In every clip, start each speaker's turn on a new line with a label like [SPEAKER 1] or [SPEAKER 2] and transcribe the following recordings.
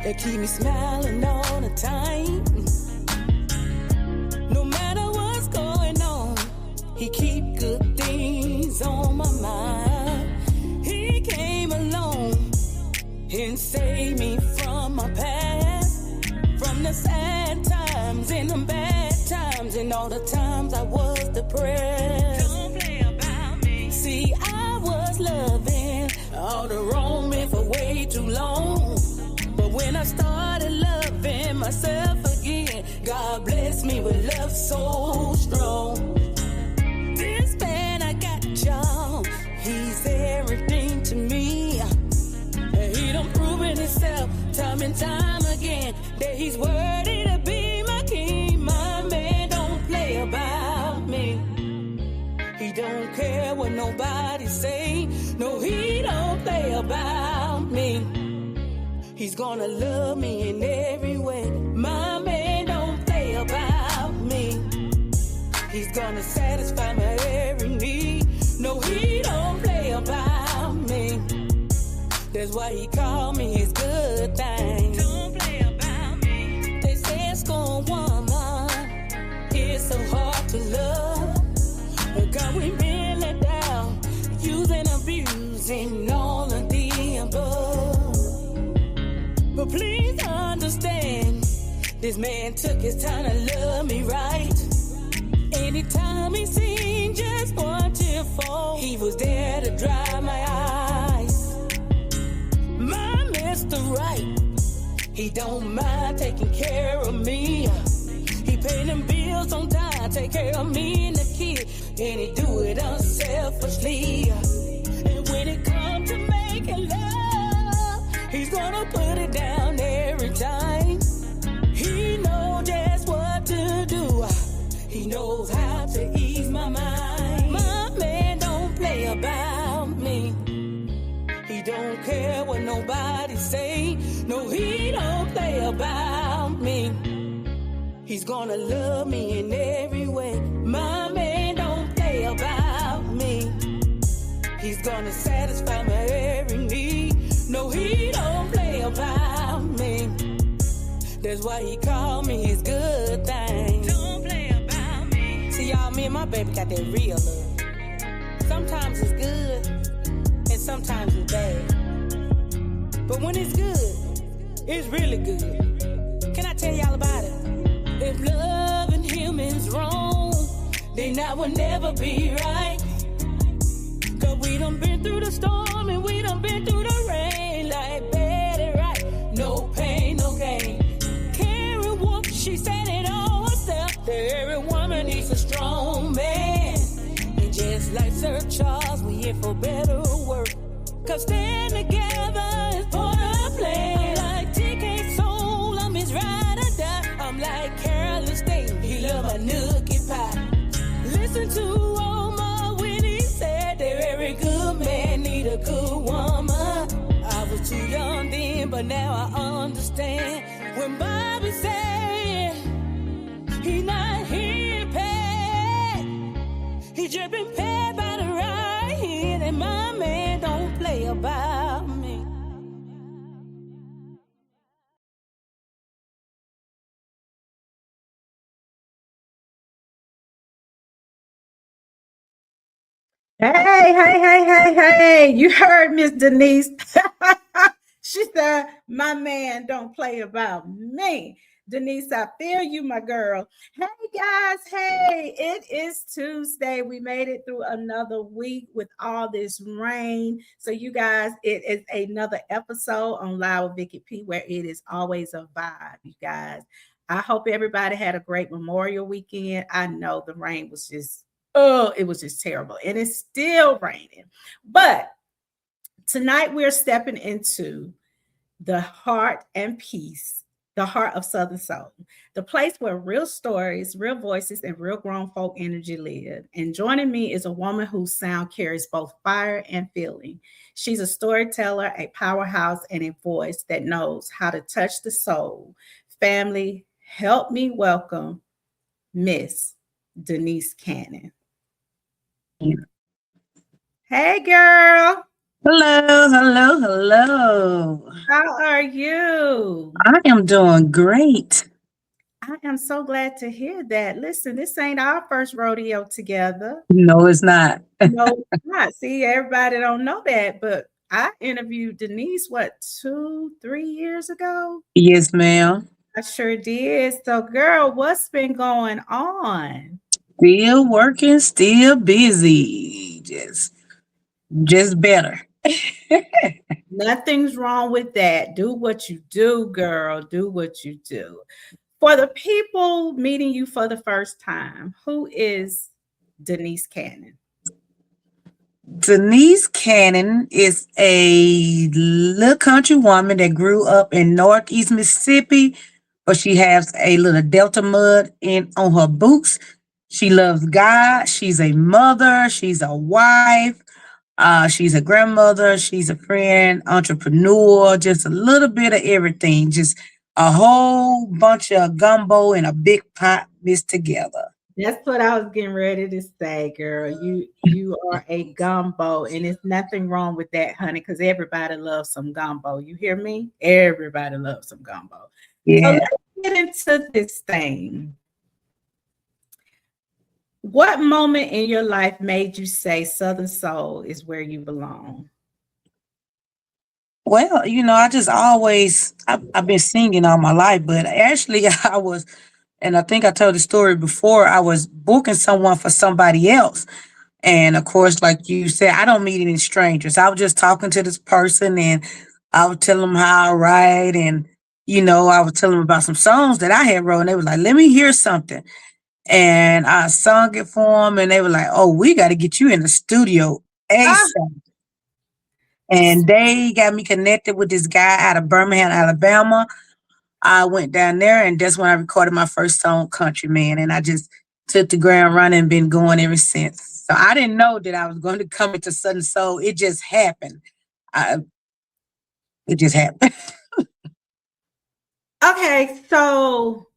[SPEAKER 1] and keep me smiling all the time. No matter what's going on, he keep good things on my mind. He came along and saved me from my past, from the sad times and the bad times and all the times I was depressed. Don't play about me. See, I was loving all the wrong men for way too long. But when I started loving myself again, God blessed me with love so strong. This man I got, y'all, he's everything to me. And he done proven himself time and time again that he's worthy to be my king. My man don't play about me. He don't care what nobody say. No, he don't play about me. He's gonna love me in every way. My man don't play about me. He's gonna satisfy my every need. No, he don't play about me. That's why he called me his good thing. Don't play about me. They say it's gonna woman, it's so hard to love. God, we been let down, using, abusing all of the above. But please understand, this man took his time to love me right. Anytime he seen just one tear fall, he was there to dry my eyes. My Mr. Right, he don't mind taking care of me. He pay them bills on time, take care of me and the kid, and he do it unselfishly. And when it comes to making love, he's gonna put it down every time. He knows just what to do. He knows how to ease my mind. My man don't play about me. He don't care what nobody say. No, he don't play about me. He's gonna love me in every way. My man don't play about me. He's gonna satisfy my every need. No, he don't play about me. That's why he called me his good thing. Don't play about me. See, y'all, me and my baby got that real love. Sometimes it's good, and sometimes it's bad. But when it's good, it's really good. Can I tell y'all about it? If loving him is wrong, then that will never be right. Cause we done been through the storm and we done been through the rain. Like bad and right, no pain, no gain. Karen Wolf, she said it all herself, that every woman needs a strong man. And just like Sir Charles, we here for better work. Cause stand together is part of the plan. Like TK Soul, I'm his ride or die. I'm like Carolyn State, he love my nookie pie. Listen to Omar when he said that every good man need a good woman. I was too young then, but now I understand. When Bobby said he not here paid, he just been paid by the right hand, and my man don't play about me.
[SPEAKER 2] Hey. You heard Miss Denise. She said, my man don't play about me. Denise, I feel you, my girl. Hey, guys. Hey, it is Tuesday. We made it through another week with all this rain. So, you guys, it is another episode on Live with Vicky P, where it is always a vibe, you guys. I hope everybody had a great Memorial weekend. I know the rain was just, it was just terrible. And it's still raining. But tonight we're stepping into the heart and peace, the heart of Southern Soul, the place where real stories, real voices, and real grown folk energy live. And joining me is a woman whose sound carries both fire and feeling. She's a storyteller, a powerhouse, and a voice that knows how to touch the soul. Family, help me welcome Miss Denise Cannon. Hey, girl.
[SPEAKER 3] Hello, hello, hello.
[SPEAKER 2] How are you?
[SPEAKER 3] I am doing great.
[SPEAKER 2] I am so glad to hear that. Listen, this ain't our first rodeo together.
[SPEAKER 3] No, it's not.
[SPEAKER 2] No, it's not. See, everybody don't know that, but I interviewed Denise, what, 2, 3 years ago?
[SPEAKER 3] Yes, ma'am.
[SPEAKER 2] I sure did. So, girl, what's been going on?
[SPEAKER 3] Still working, still busy. Just better.
[SPEAKER 2] Nothing's wrong with that. Do what you do, girl. Do what you do. For the people meeting you for the first time, who is Denise Cannon?
[SPEAKER 3] Denise Cannon is a little country woman that grew up in Northeast Mississippi, but she has a little Delta mud in on her boots. She loves God. She's a mother. She's a wife. She's a grandmother. She's a friend, entrepreneur. Just a little bit of everything. Just a whole bunch of gumbo in a big pot mixed together.
[SPEAKER 2] That's what I was getting ready to say, girl. You are a gumbo, and it's nothing wrong with that, honey, because everybody loves some gumbo. You hear me? Everybody loves some gumbo. So
[SPEAKER 3] Yeah.
[SPEAKER 2] let's get into this thing. What moment in your life made you say Southern Soul is where you belong?
[SPEAKER 3] Well, I just I've been singing all my life, but actually I was, and I think I told the story before, I was booking someone for somebody else. And of course, like you said, I don't meet any strangers. I was just talking to this person and I would tell them how I write. And, I would tell them about some songs that I had wrote. And they were like, let me hear something. And I sung it for them. And they were like, oh, we got to get you in the studio
[SPEAKER 2] Ah,
[SPEAKER 3] ASAP. And they got me connected with this guy out of Birmingham, Alabama. I went down there, and that's when I recorded my first song, Country Man. And I just took the ground running and been going ever since. So I didn't know that I was going to come into Southern Soul. It just happened. I, it just happened.
[SPEAKER 2] okay, so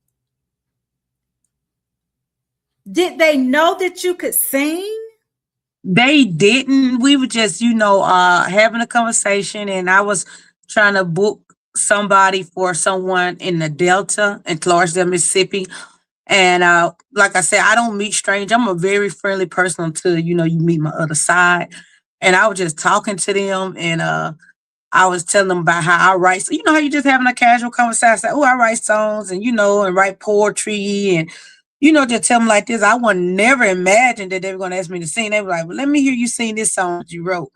[SPEAKER 2] did they know that you could sing?
[SPEAKER 3] They didn't. We were just, having a conversation, and I was trying to book somebody for someone in the Delta in Clarksdale, Mississippi. And like I said, I don't meet strangers. I'm a very friendly person until you meet my other side. And I was just talking to them, and I was telling them about how I write. So you know how you just having a casual conversation. Say, oh, I write songs, and write poetry, and just tell them like this. I would never imagine that they were going to ask me to sing. They were like, well, let me hear you sing this song that you wrote.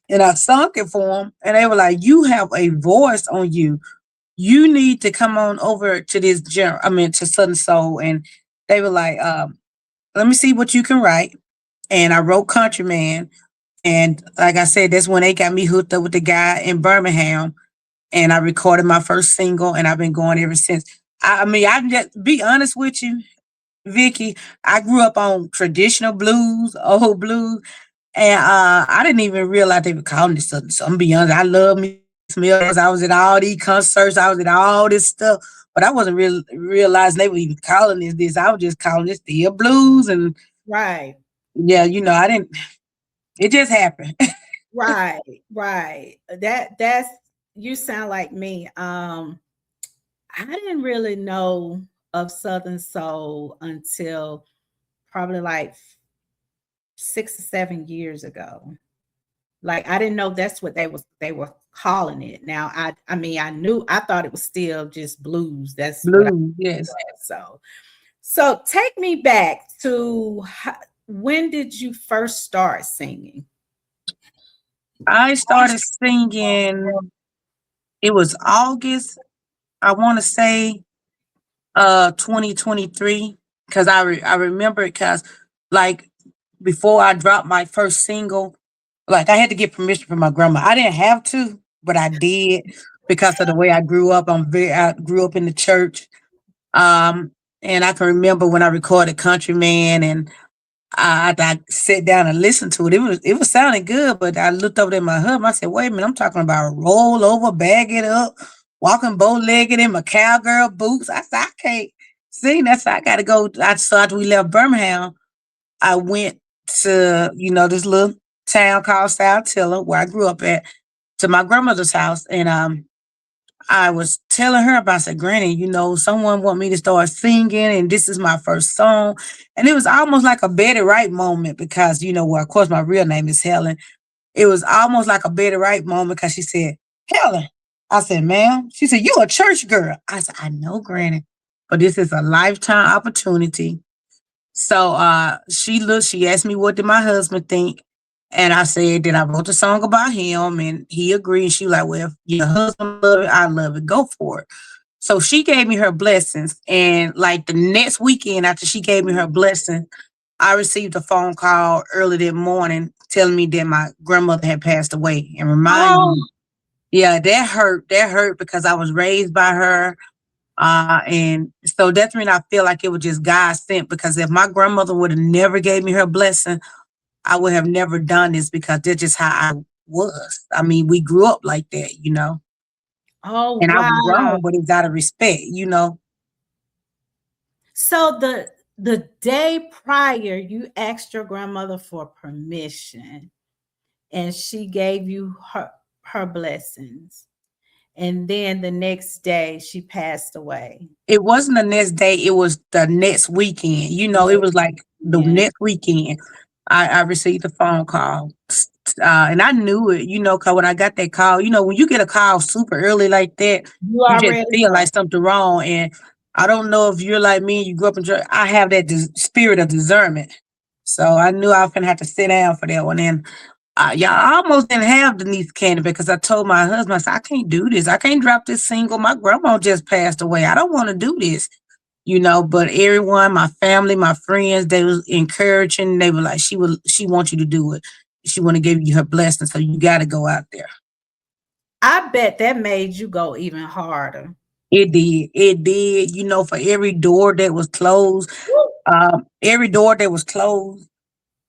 [SPEAKER 3] And I sung it for them, and they were like, you have a voice on you. You need to come on over to to Southern Soul. And they were like, let me see what you can write. And I wrote Countryman. And like I said, that's when they got me hooked up with the guy in Birmingham. And I recorded my first single, and I've been going ever since. I can just be honest with you, Vicky. I grew up on traditional blues, old blues, and I didn't even realize they were calling it something. So I'm gonna be honest, I love me Mills. I was at all these concerts, I was at all this stuff, but I wasn't realizing they were even calling this. I was just calling it still blues, and
[SPEAKER 2] Right,
[SPEAKER 3] yeah, I didn't. It just happened.
[SPEAKER 2] right, right. That's you sound like me. I didn't really know of Southern Soul until probably like 6 or 7 years ago. Like I didn't know that's what they were calling it. Now I mean I knew I thought it was still just blues. That's what I
[SPEAKER 3] Blues, yes.
[SPEAKER 2] said. So take me back to when did you first start singing?
[SPEAKER 3] I started singing. It was August, I want to say, 2023, because I remember it because, like, before I dropped my first single, like I had to get permission from my grandma. I didn't have to, but I did because of the way I grew up. I grew up in the church. Um, and I can remember when I recorded Countryman, and I sat down and listened to it. It was sounding good, but I looked over at my husband. I said, "Wait a minute, I'm talking about roll over, bag it up, walking bow legged in my cowgirl boots." I said, "I can't sing. That's I got to go." I so after we left Birmingham, I went to this little town called South Tiller, where I grew up at, to my grandmother's house. And I was telling her about, I said, Granny, someone want me to start singing, and this is my first song. And it was almost like a Betty Wright moment because, well, of course, my real name is Helen. It was almost like a Betty Wright moment because she said, Helen. I said, ma'am. She said, you a church girl. I said, I know, Granny, but this is a lifetime opportunity. So she asked me what did my husband think. And I said that I wrote the song about him, and he agreed. She was like, well, if your husband love it, I love it. Go for it. So she gave me her blessings. And like the next weekend after she gave me her blessing, I received a phone call early that morning telling me that my grandmother had passed away and reminding
[SPEAKER 2] Oh,
[SPEAKER 3] me. Yeah, that hurt. That hurt because I was raised by her. And so that's when I feel like it was just God sent, because if my grandmother would have never gave me her blessing, I would have never done this, because that's just how I was. I mean, we grew up like that.
[SPEAKER 2] oh,
[SPEAKER 3] And I was
[SPEAKER 2] wow.
[SPEAKER 3] grown, but it's out of respect.
[SPEAKER 2] So the day prior, you asked your grandmother for permission, and she gave you her blessings. And then the next day, she passed away.
[SPEAKER 3] It wasn't the next day, it was the next weekend. It was like the
[SPEAKER 2] Yeah,
[SPEAKER 3] next weekend I received a phone call. And I knew it, because when I got that call, when you get a call super early like that,
[SPEAKER 2] you
[SPEAKER 3] you just
[SPEAKER 2] already
[SPEAKER 3] feel
[SPEAKER 2] know.
[SPEAKER 3] like something wrong. And I don't know if you're like me and you grew up in church. I have that spirit of discernment. So I knew I was going to have to sit down for that one. And yeah, I almost didn't have Denise Cannon because I told my husband, I said, I can't do this. I can't drop this single. My grandma just passed away. I don't want to do this. But everyone, my family, my friends, they was encouraging. They were like, she wants you to do it. She want to give you her blessing. So you got to go out there.
[SPEAKER 2] I bet that made you go even harder.
[SPEAKER 3] It did. It did. For every door that was closed,
[SPEAKER 2] Woo,
[SPEAKER 3] every door that was closed,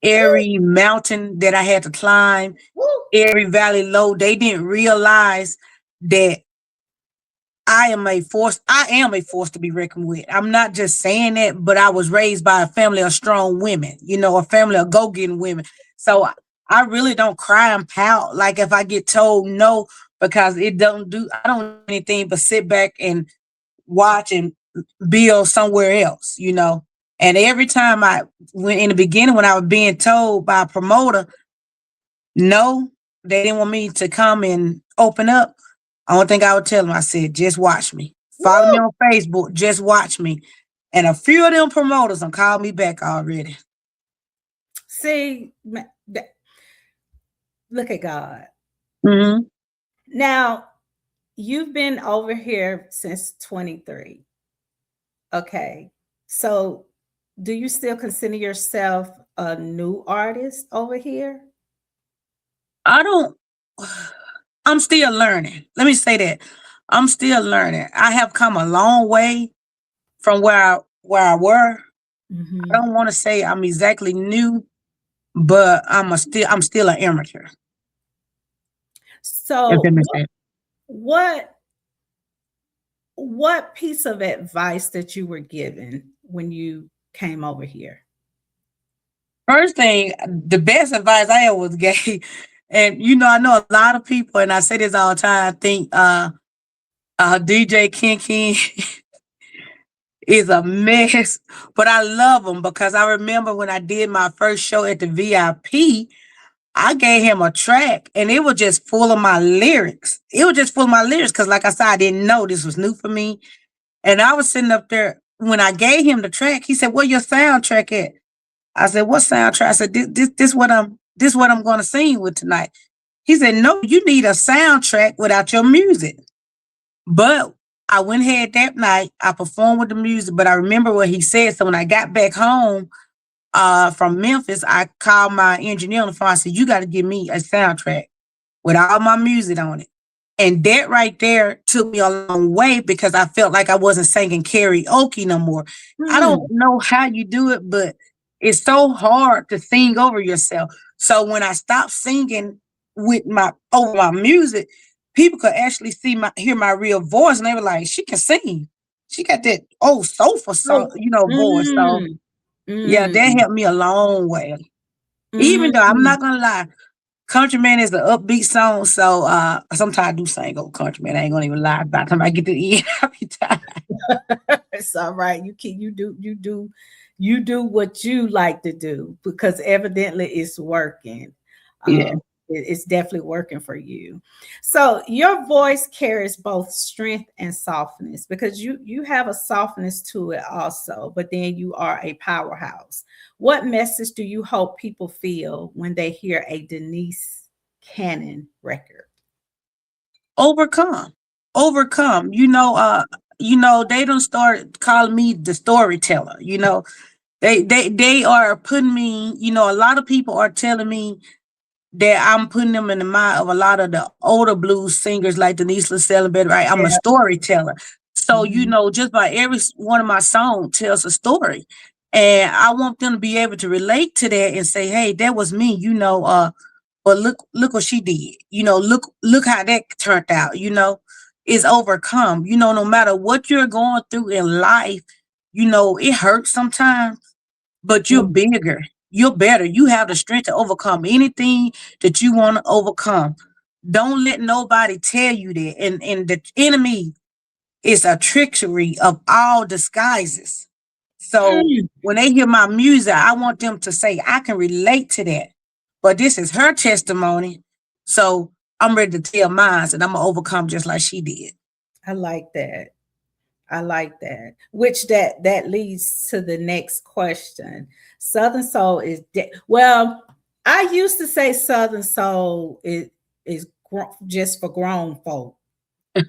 [SPEAKER 2] woo,
[SPEAKER 3] every mountain that I had to climb,
[SPEAKER 2] woo.
[SPEAKER 3] every valley low, they didn't realize that I am a force to be reckoned with. I'm not just saying that, but I was raised by a family of strong women, a family of go-getting women. So I really don't cry and pout like if I get told no, because I don't do anything but sit back and watch and build somewhere else. And every time when in the beginning, when I was being told by a promoter, no, they didn't want me to come and open up. I don't think I would tell them. I said, just watch me. Follow me
[SPEAKER 2] Woo.
[SPEAKER 3] on Facebook. Just watch me. And a few of them promoters have called me back already.
[SPEAKER 2] See, look at God.
[SPEAKER 3] Mm-hmm.
[SPEAKER 2] Now, you've been over here since 23. Okay. So, do you still consider yourself a new artist over here?
[SPEAKER 3] I don't, I'm still learning. Let me say that. I'm still learning. I have come a long way from where I were. I
[SPEAKER 2] Mhm.
[SPEAKER 3] don't want to say I'm exactly new, but I'm still an amateur. If
[SPEAKER 2] So,
[SPEAKER 3] that makes sense.
[SPEAKER 2] what what piece of advice that you were given when you came over here?
[SPEAKER 3] First thing, the best advice I ever was gave, and I know a lot of people, and I say this all the time. I think DJ Ken King is a mess, but I love him because I remember when I did my first show at the VIP, I gave him a track, and it was just full of my lyrics. It was just full of my lyrics because, like I said, I didn't know this was new for me, and I was sitting up there when I gave him the track. He said, "Where your soundtrack at?" I said, "What soundtrack?" I said, "This what I'm going to sing with tonight." He said, "No, you need a soundtrack without your music." But I went ahead that night. I performed with the music, but I remember what he said. So when I got back home from Memphis, I called my engineer on the phone. I said, "You got to give me a soundtrack with all my music on it." And that right there took me a long way because I felt like I wasn't singing karaoke no more. I don't
[SPEAKER 2] Hmm.
[SPEAKER 3] know how you do it, but it's so hard to sing over yourself. So when I stopped singing with my over my music, people could actually hear my real voice, and they were like, "She can sing. She got that old sofa song,
[SPEAKER 2] So,
[SPEAKER 3] voice." So
[SPEAKER 2] mm,
[SPEAKER 3] yeah, that
[SPEAKER 2] mm,
[SPEAKER 3] helped me a long way. Even though I'm
[SPEAKER 2] mm.
[SPEAKER 3] not gonna lie, Countryman is an upbeat song, so sometimes I do sing old countryman. I ain't gonna even lie. By the time I get to the end, I'll be tired.
[SPEAKER 2] It's all right. You do what you like to do because evidently it's working.
[SPEAKER 3] Yeah.
[SPEAKER 2] It's definitely working for you. So your voice carries both strength and softness because you have a softness to it also, but then you are a powerhouse. What message do you hope people feel when they hear a Denise Cannon record?
[SPEAKER 3] Overcome. Overcome. They don't start calling me the storyteller. They are putting me, a lot of people are telling me that I'm putting them in the mind of a lot of the older blues singers like Denise Cannon, right? I'm a
[SPEAKER 2] Yeah.
[SPEAKER 3] storyteller. So,
[SPEAKER 2] Mhm.
[SPEAKER 3] just by every one of my songs tells a story. And I want them to be able to relate to that and say, hey, that was me, but look what she did. Look how that turned out, is overcome. No matter what you're going through in life, it hurts sometimes, but you're
[SPEAKER 2] Mm.
[SPEAKER 3] bigger. You're better. You have the strength to overcome anything that you want to overcome. Don't let nobody tell you that. And the enemy is a trickery of all disguises. So
[SPEAKER 2] Mm.
[SPEAKER 3] when they hear my music, I want them to say, I can relate to that. But this is her testimony. So I'm ready to tell mine and I'm gonna overcome just like she did.
[SPEAKER 2] I like that. I like that. Which that leads to the next question. Southern Soul is well. I used to say Southern Soul is just for grown folk.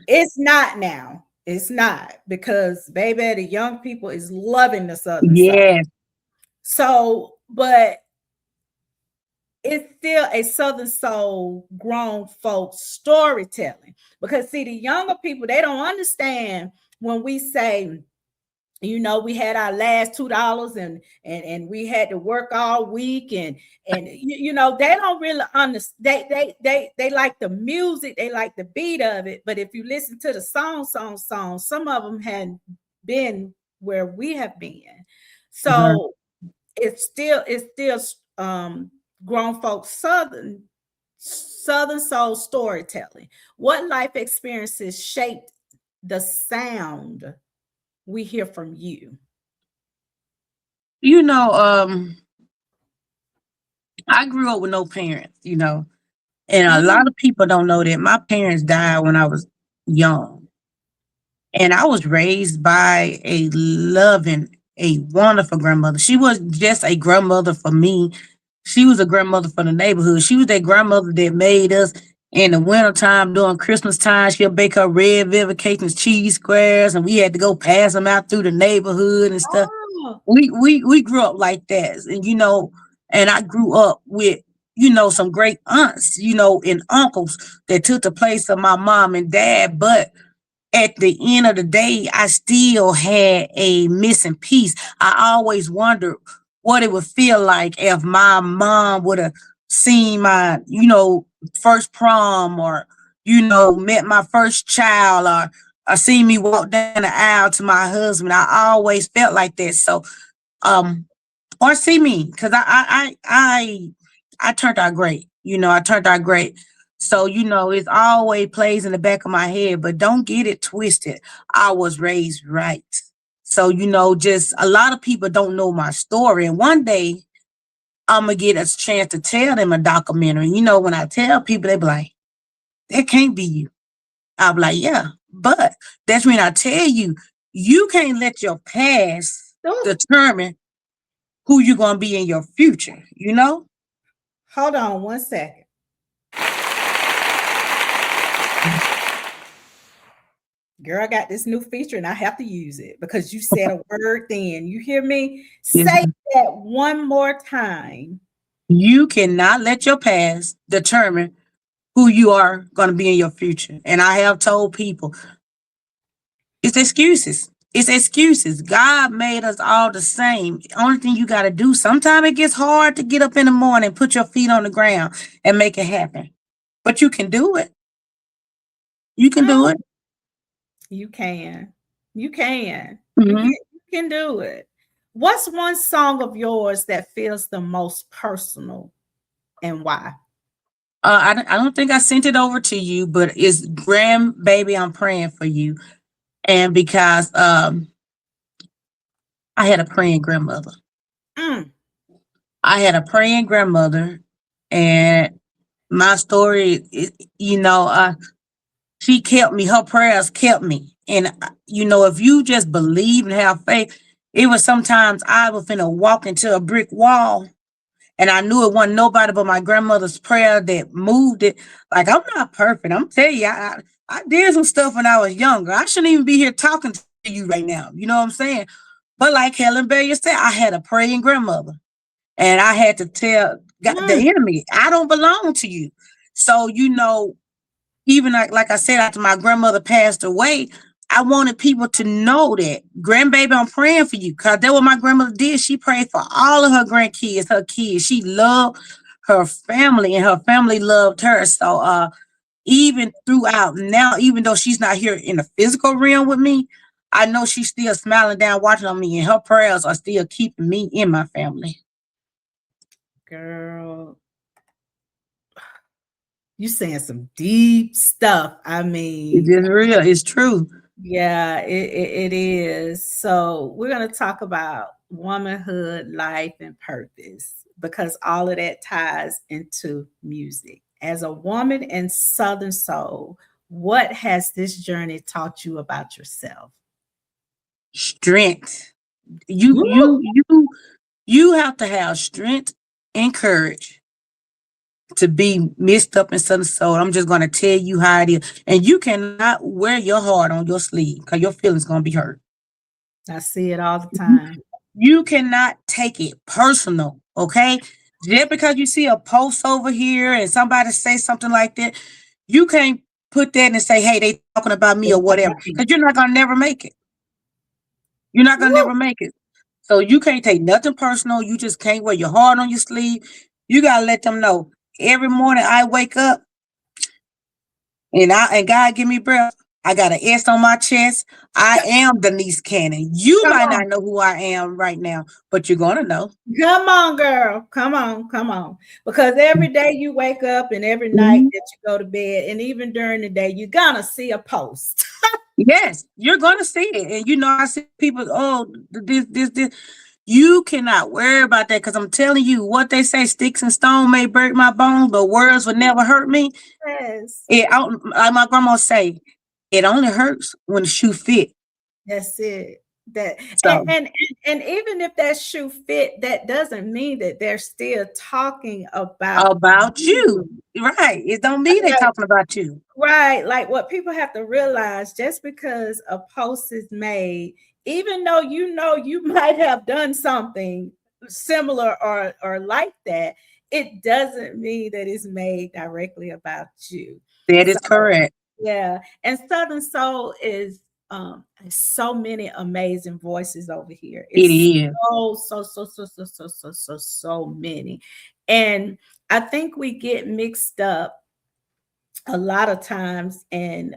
[SPEAKER 2] It's not now. It's not because baby, the young people is loving the Southern Soul.
[SPEAKER 3] Yes.
[SPEAKER 2] So, but it's still a Southern Soul grown folks storytelling because see the younger people they don't understand when we say we had our last $2 and we had to work all week and they don't really understand they like the music, they like the beat of it, but if you listen to the song, some of them hadn't been where we have been.
[SPEAKER 3] Mhm.
[SPEAKER 2] So it's still grown folks southern soul storytelling. What life experiences shaped the sound we hear from you?
[SPEAKER 3] You know, I grew up with no parents, and a lot
[SPEAKER 2] Mm.
[SPEAKER 3] of people don't know that my parents died when I was young. And I was raised by a loving, a wonderful grandmother. She was just a grandmother for me. She was a grandmother for the neighborhood. She was that grandmother that made us in the wintertime during Christmas time. She'll bake her red velvet cakes and cheese squares, and we had to go pass them out through the neighborhood and stuff.
[SPEAKER 2] Oh,
[SPEAKER 3] We grew up like that, and I grew up with some great aunts, and uncles that took the place of my mom and dad, but at the end of the day, I still had a missing piece. I always wondered what it would feel like if my mom would have seen my, first prom, or, met my first child, or seen me walk down the aisle to my husband. I always felt like that. So, um, or see me, because I turned out great. I turned out great. So, it's always plays in the back of my head, but don't get it twisted. I was raised right. So, just a lot of people don't know my story. And one day I'm gonna get a chance to tell them a documentary. When I tell people, they be like, that can't be you. I'll be like, yeah. But that's when I tell you, you can't let your past
[SPEAKER 2] oh,
[SPEAKER 3] determine who you're gonna be in your future.
[SPEAKER 2] hold on one second. Girl, I got this new feature and I have to use it because you said a word then. You hear me?
[SPEAKER 3] Yes,
[SPEAKER 2] Say that one more time.
[SPEAKER 3] you cannot let your past determine who you are going to be in your future. And I have told people it's excuses. It's excuses. God made us all the same. Only thing you got to do, sometimes it gets hard to get up in the morning, put your feet on the ground, and make it happen. But you can do it. You can do it.
[SPEAKER 2] You can. You can.
[SPEAKER 3] Mhm.
[SPEAKER 2] You can do it. What's one song of yours that feels the most personal and why?
[SPEAKER 3] I don't think I sent it over to you, but it's grandbaby. I'm praying for you, and because I had a praying grandmother.
[SPEAKER 2] Mm,
[SPEAKER 3] I had a praying grandmother, and my story, she kept me. Her prayers kept me, and if you just believe and have faith, it was sometimes I was finna walk into a brick wall, and I knew it wasn't nobody but my grandmother's prayer that moved it. Like, I'm not perfect. I'm telling you, I did some stuff when I was younger. I shouldn't even be here talking to you right now. You know what I'm saying? But like Helen Bayer said, I had a praying grandmother. And I had to tell God, the
[SPEAKER 2] mm,
[SPEAKER 3] enemy, I don't belong to you. So, even like I said, after my grandmother passed away, I wanted people to know that, grandbaby, I'm praying for you. Because that's what my grandmother did. She prayed for all of her grandkids, her kids. She loved her family, and her family loved her. So even throughout now, even though she's not here in the physical realm with me, I know she's still smiling down, watching on me, and her prayers are still keeping me in my family.
[SPEAKER 2] girl, you saying some deep stuff. I
[SPEAKER 3] It's
[SPEAKER 2] mean,
[SPEAKER 3] just real. It's true.
[SPEAKER 2] yeah, it is. So we're gonna talk about womanhood, life, and purpose because all of that ties into music. As a woman in Southern Soul, what has this journey taught you about yourself?
[SPEAKER 3] Strength. You
[SPEAKER 2] Woo!
[SPEAKER 3] you you you have to have strength and courage to be mixed up in Southern Soul. I'm just gonna tell you how it is. And you cannot wear your heart on your sleeve because your feelings gonna be hurt.
[SPEAKER 2] I see it all the
[SPEAKER 3] You
[SPEAKER 2] time.
[SPEAKER 3] you cannot take it personal, okay? Just because you see a post over here and somebody say something like that, you can't put that and say, hey, they talking about me or whatever. Because you're not gonna never make it. You're not gonna
[SPEAKER 2] Woo!
[SPEAKER 3] never make it. So you can't take nothing personal. You just can't wear your heart on your sleeve. You gotta let them know. Every morning I wake up and God give me breath. I got an S on my chest. I am Denise Cannon. You
[SPEAKER 2] Come
[SPEAKER 3] might
[SPEAKER 2] on.
[SPEAKER 3] not know who I am right now, but you're gonna know.
[SPEAKER 2] Come on, girl. Come on, come on. Because every day you wake up and every night
[SPEAKER 3] Mhm.
[SPEAKER 2] that you go to bed, and even during the day, you're gonna see a post.
[SPEAKER 3] Yes, you're gonna see it. And I see people, oh, this. You cannot worry about that because I'm telling you what they say, sticks and stone may break my bones, but words will never hurt me.
[SPEAKER 2] Yes.
[SPEAKER 3] Like my grandma say, it only hurts when the shoe fit.
[SPEAKER 2] That's it. That
[SPEAKER 3] So
[SPEAKER 2] and even if that shoe fit, that doesn't mean that they're still talking about
[SPEAKER 3] about you,
[SPEAKER 2] you.
[SPEAKER 3] right? It don't mean they
[SPEAKER 2] Like,
[SPEAKER 3] talking about you.
[SPEAKER 2] right. Like what people have to realize just because a post is made, even though you know you might have done something similar or like that, it doesn't mean that it's made directly about you.
[SPEAKER 3] That
[SPEAKER 2] So
[SPEAKER 3] is correct.
[SPEAKER 2] yeah, and Southern Soul is so many amazing voices over here.
[SPEAKER 3] It
[SPEAKER 2] It's
[SPEAKER 3] is.
[SPEAKER 2] so many. And I think we get mixed up a lot of times in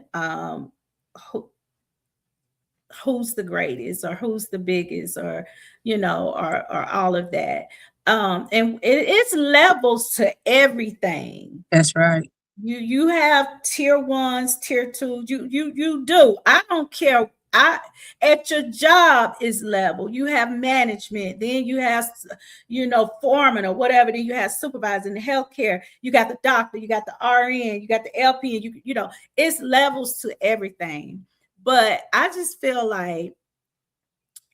[SPEAKER 2] who, who's the greatest or who's the biggest or or all of that. And it's levels to everything.
[SPEAKER 3] That's right.
[SPEAKER 2] You have tier ones, tier two. You do. I don't care. I At your job is level. You have management, then you have foreman or whatever. Then you have supervisor in the healthcare. You got the doctor, you got the RN, you got the LP, and it's levels to everything. But I just feel like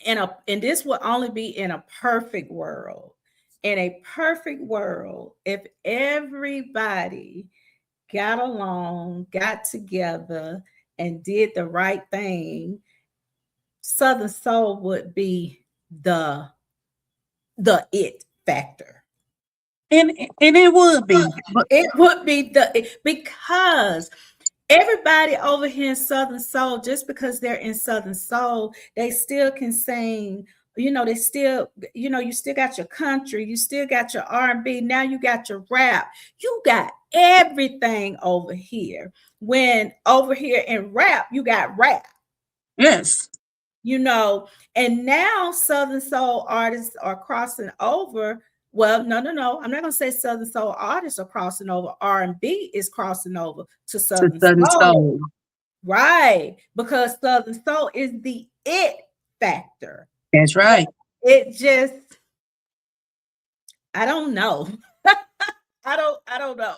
[SPEAKER 2] and this will only be in a perfect world. In a perfect world, if everybody got along, got together, and did the right thing, Southern Soul would be the it factor.
[SPEAKER 3] And it would be, but
[SPEAKER 2] It would be because everybody over here in Southern Soul, just because they're in Southern Soul, they still can sing. They still, you still got your country, you still got your R&B. Now you got your rap. You got everything over here. When over here in rap, you got rap.
[SPEAKER 3] yes,
[SPEAKER 2] you know and now Southern Soul artists are crossing over Well, no. I'm not gonna say Southern Soul artists are crossing over. R&B is crossing over to
[SPEAKER 3] to
[SPEAKER 2] Southern
[SPEAKER 3] Southern
[SPEAKER 2] Soul.
[SPEAKER 3] Soul.
[SPEAKER 2] Right. Because Southern Soul is the it factor.
[SPEAKER 3] That's
[SPEAKER 2] But
[SPEAKER 3] right.
[SPEAKER 2] it just, I don't know. I don't know.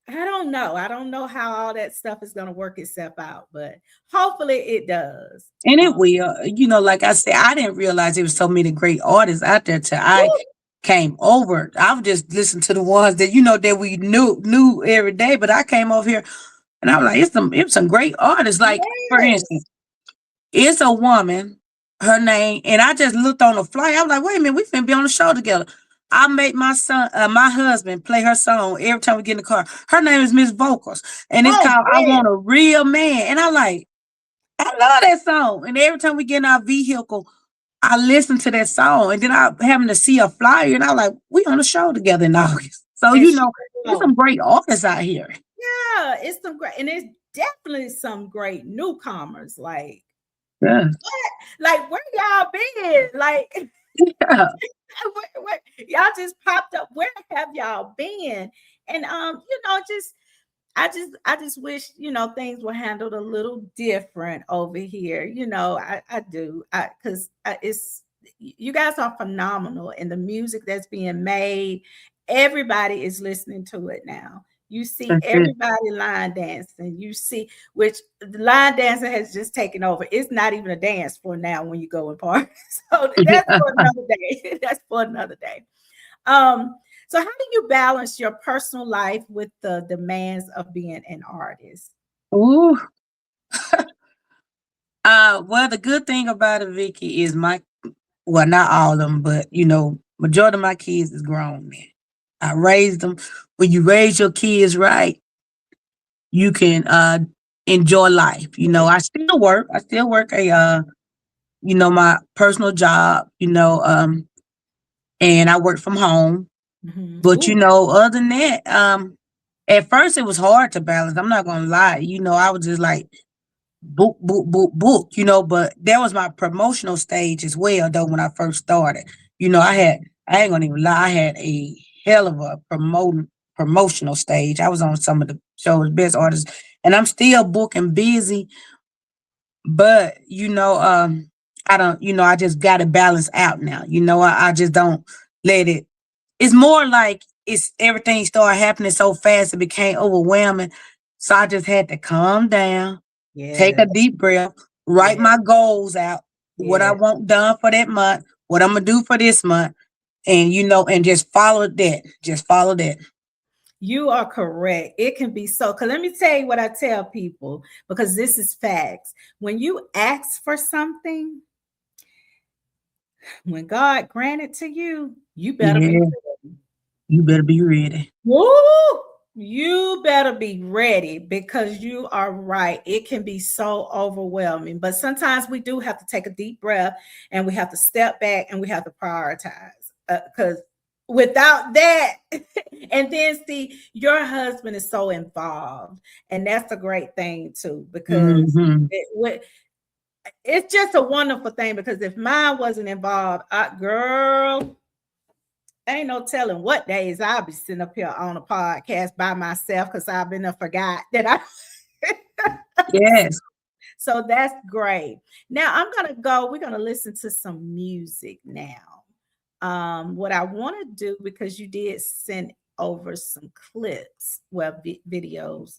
[SPEAKER 2] I don't know. I don't know how all that stuff is going to work itself out, but hopefully it does.
[SPEAKER 3] And it will. Like I said, I didn't realize there was so many great artists out there till I
[SPEAKER 2] Woo,
[SPEAKER 3] came over. I would just listen to the ones that we knew every day. But I came over here and I was like, it's some great artists. Like, for instance,
[SPEAKER 2] yes.
[SPEAKER 3] it's a woman, her name, and I just looked on the flight. I was like, wait a minute, we finna be on the show together. I make my husband play her song every time we get in the car. Her name is Miss Vocals, and it's
[SPEAKER 2] Oh,
[SPEAKER 3] called "I
[SPEAKER 2] yeah.
[SPEAKER 3] Want a Real Man." And I love that song. And every time we get in our vehicle, I listen to that song, and then I having to see a flyer, and I was like, we on the show together in August. So
[SPEAKER 2] And she
[SPEAKER 3] there's some
[SPEAKER 2] will.
[SPEAKER 3] great artists out here.
[SPEAKER 2] Yeah, it's some great, and it's definitely some great newcomers.
[SPEAKER 3] Yeah,
[SPEAKER 2] Like where y'all been? Like
[SPEAKER 3] yeah.
[SPEAKER 2] y'all just popped up. Where have y'all been? And just I just wish, things were handled a little different over here. I do. Because it's, you guys are phenomenal, and the music that's being made, everybody is listening to it now. You see
[SPEAKER 3] That's it.
[SPEAKER 2] everybody line dancing. You see, which the line dancing has just taken over. It's not even a dance for now when you go and party. So that's for another day. That's for another day. Um, so how do you balance your personal life with the demands of being an artist?
[SPEAKER 3] Ooh. Well, the good thing about it, Vicky, is well, not all of them, but majority of my kids is grown men. I raised them. When you raise your kids right, you can enjoy life. I still work. I still work my personal job, and I work from home. But
[SPEAKER 2] Ooh,
[SPEAKER 3] other than that, at first it was hard to balance. I'm not gonna lie. I was just like book, book, book, book, but that was my promotional stage as well, though, when I first started. I ain't gonna even lie, I had a hell of a promotional stage. I was on some of the show's best artists, and I'm still booking busy, but I don't, I just gotta balance out now. I just don't let it. It's more like it's everything started happening so fast it became overwhelming. So I just had to calm down, take
[SPEAKER 2] yeah,
[SPEAKER 3] a deep breath, write
[SPEAKER 2] yeah,
[SPEAKER 3] my goals out, what I
[SPEAKER 2] yeah.
[SPEAKER 3] want done for that month, what I'm gonna do for this month, and and just follow that. Just follow that.
[SPEAKER 2] You are correct. It can be so. Because let me tell you what I tell people, because this is facts. When you ask for something, when God granted to you, you better be
[SPEAKER 3] Yeah,
[SPEAKER 2] ready.
[SPEAKER 3] you better be ready.
[SPEAKER 2] Woo! You better be ready, because you are right. It can be so overwhelming, but sometimes we do have to take a deep breath, and we have to step back, and we have to prioritize. Because without that, and then see, your husband is so involved, and that's a great thing too, because
[SPEAKER 3] Hmm.
[SPEAKER 2] it's just a wonderful thing. Because if mine wasn't involved, girl, ain't no telling what days I'll be sitting up here on a podcast by myself, because I've been forgot that I.
[SPEAKER 3] Yes.
[SPEAKER 2] So that's great. Now we're gonna listen to some music now. What I want to do, because you did send over some clips, well, videos,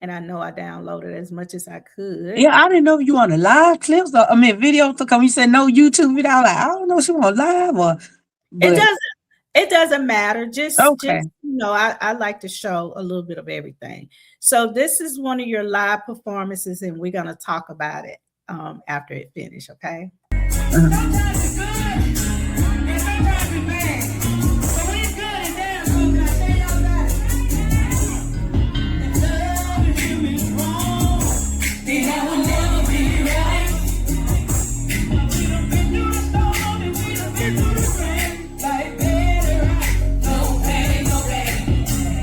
[SPEAKER 2] and I know I downloaded as much as I could.
[SPEAKER 3] Yeah, I didn't know if you want a live clips or video to come. You said no YouTube video. I was like, I don't know if she want live or
[SPEAKER 2] It
[SPEAKER 3] but
[SPEAKER 2] doesn't it doesn't matter.
[SPEAKER 3] okay.
[SPEAKER 2] I like to show a little bit of everything. So this is one of your live performances, and we're gonna talk about it after it finishes, okay?
[SPEAKER 3] Uh-huh.
[SPEAKER 2] Sometimes it's good, and sometimes it's bad. So when it's good and damn good, can I tell y'all about it? Love is human wrong. Then I will never be right. We done been through the storm, and we done been through the rain. Like better, no pain, no pain.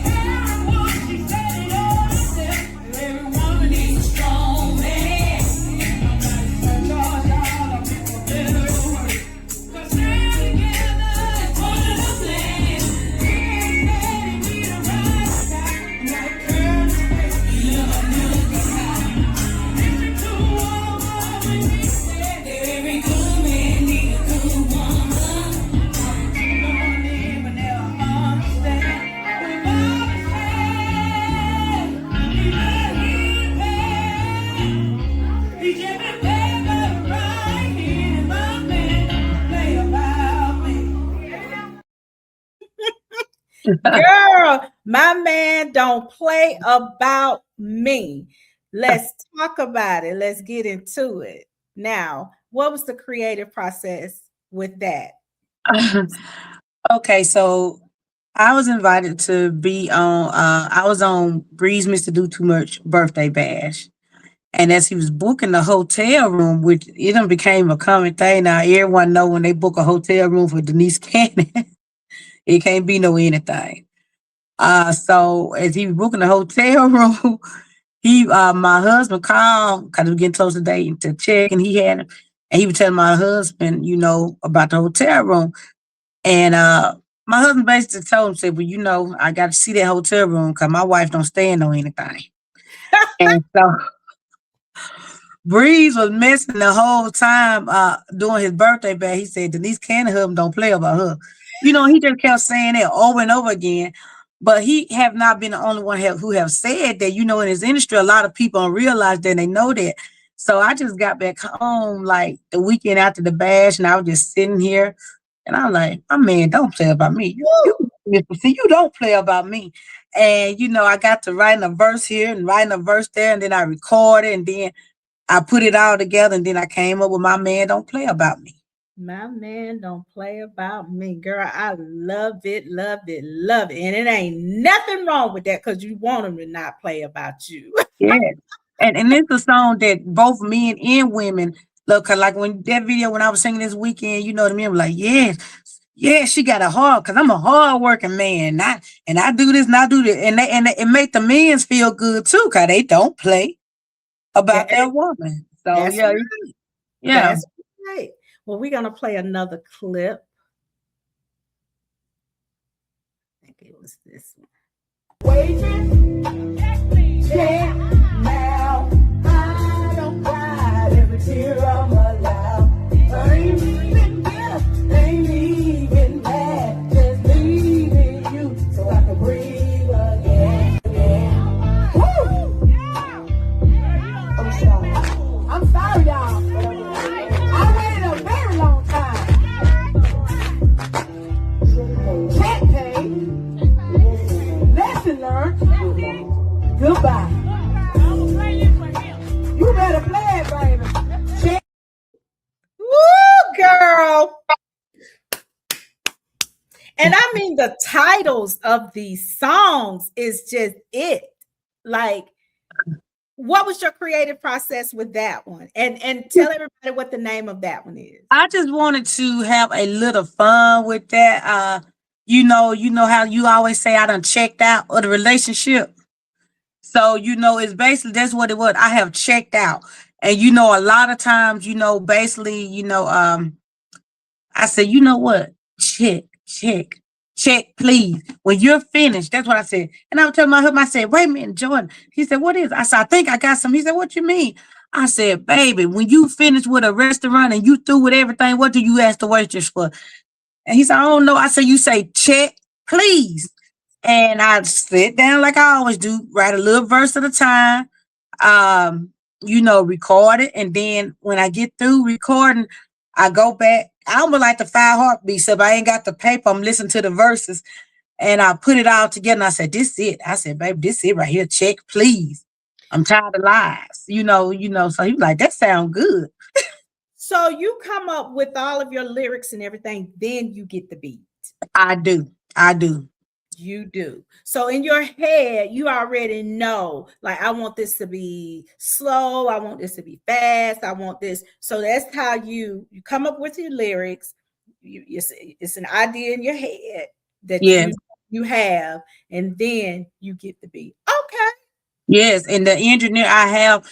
[SPEAKER 2] I want she said it all herself. Every woman needs a strong man. Somebody said, Lord, y'all are people better. Girl, my man don't play about me. Let's talk about it. Let's get into it. Now, what was the creative process with that?
[SPEAKER 3] Okay, so I was invited to be on I was on Breeze Mr. Do Too Much birthday bash. And as he was booking the hotel room, which it done became a common thing now, everyone know when they book a hotel room for Denise Cannon, it can't be no anything. So as he was booking the hotel room, he my husband called because we getting close to date to check, and he was telling my husband, about the hotel room. And my husband basically told him, said, well, I got to see that hotel room because my wife don't stand on anything. And so Breeze was messing the whole time during his birthday bash. He said Denise Cannon don't play about her. He just kept saying that over and over again. But he have not been the only one who have said that. In his industry, a lot of people don't realize that, they know that. So I just got back home like the weekend after the bash, and I was just sitting here, and I'm like, my man, don't play about me. You don't play about me. And I got to writing a verse here and writing a verse there, and then I recorded, and then I put it all together, and then I came up with my man don't play about me.
[SPEAKER 2] My man don't play about me. Girl, I love it, love it, love it. And it ain't nothing wrong with that because you want him to not play about you.
[SPEAKER 3] Yeah. And it's a song that both men and women love. Cause like when that video, when I was singing this weekend, the men were like, yes, yeah, she got a heart, cause I'm a hard working man. And I do this and I do that. And it make the men feel good too, cause they don't play about their woman. So
[SPEAKER 2] That's
[SPEAKER 3] yeah,
[SPEAKER 2] right.
[SPEAKER 3] yeah.
[SPEAKER 2] That's right. Well, we're gonna play another clip. I think it was this one. Waitress, yeah, now I don't cry every tear I'm allowed. Ain't even here, ain't even mad, just leaving you so I can breathe again. Woo! I'm sorry. I'm sorry, y'all. I waited a very long time. Check paid. Lesson learned. Goodbye. You better play it, baby. Check. Woo, girl. And I mean, the titles of these songs is just it. Like, what was your creative process with that one? And tell everybody what the name of that one is.
[SPEAKER 3] I just wanted to have a little fun with that. You know how you always say I done checked out of the relationship. So, it's basically that's what it was. I have checked out. And a lot of times, basically, I said, you know what? Check, please. When you're finished, that's what I said. And I was telling my husband, I said, wait a minute, Jordan. He said, what is it? I said, I think I got some. He said, what you mean? I said, baby, when you finish with a restaurant and you through with everything, what do you ask the waitress for? And he said, I don't know. I said, you say, check, please. And I sit down like I always do, write a little verse at a time, record it. And then when I get through recording, I go back. I almost like the 5 heartbeats. So if I ain't got the paper, I'm listening to the verses and I put it all together. And I said, this it. I said, baby, this it right here. Check, please. I'm tired of lies. So he was like, that sound good.
[SPEAKER 2] So you come up with all of your lyrics and everything, then you get the beat.
[SPEAKER 3] I do.
[SPEAKER 2] You do. So in your head, you already know, like, I want this to be slow. I want this to be fast. I want this. So that's how you come up with your lyrics. It's an idea in your head that you have, and then you get the beat. Okay.
[SPEAKER 3] Yes. And the engineer I have,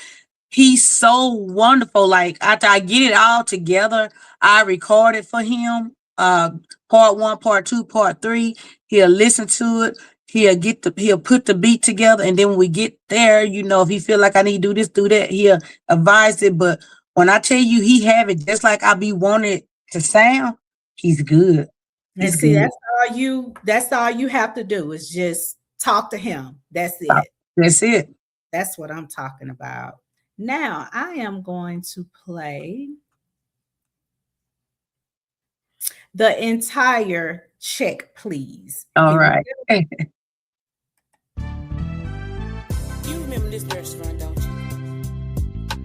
[SPEAKER 3] he's so wonderful. Like after I get it all together, I record it for him. Part 1, part 2, part 3. He'll listen to it. He'll put the beat together, and then when we get there, if he feel like I need to do this, do that, he'll advise it. But when I tell you he have it just like I be wanted to sound, he's good.
[SPEAKER 2] And see, good. That's all you have to do is just talk to him. That's it.
[SPEAKER 3] That's it.
[SPEAKER 2] That's what I'm talking about. Now I am going to play the entire check, please.
[SPEAKER 3] All
[SPEAKER 2] Here we
[SPEAKER 3] right.
[SPEAKER 2] go.
[SPEAKER 1] You remember this restaurant, don't you?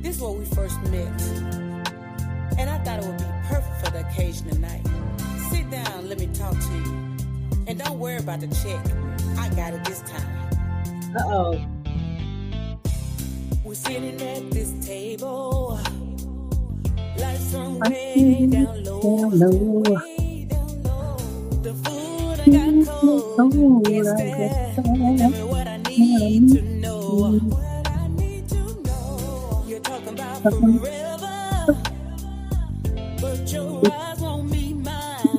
[SPEAKER 1] This is where we first met. And I thought it would be perfect for the occasion tonight. Sit down, let me talk to you. And don't worry about the check. I got it this time.
[SPEAKER 2] Uh-oh.
[SPEAKER 1] We're sitting at this table. Lights from way down low. Way down low. The food I got cold. Yes, that. Tell me what I need to know. What I need to know. You're talking about forever. But your eyes won't meet mine.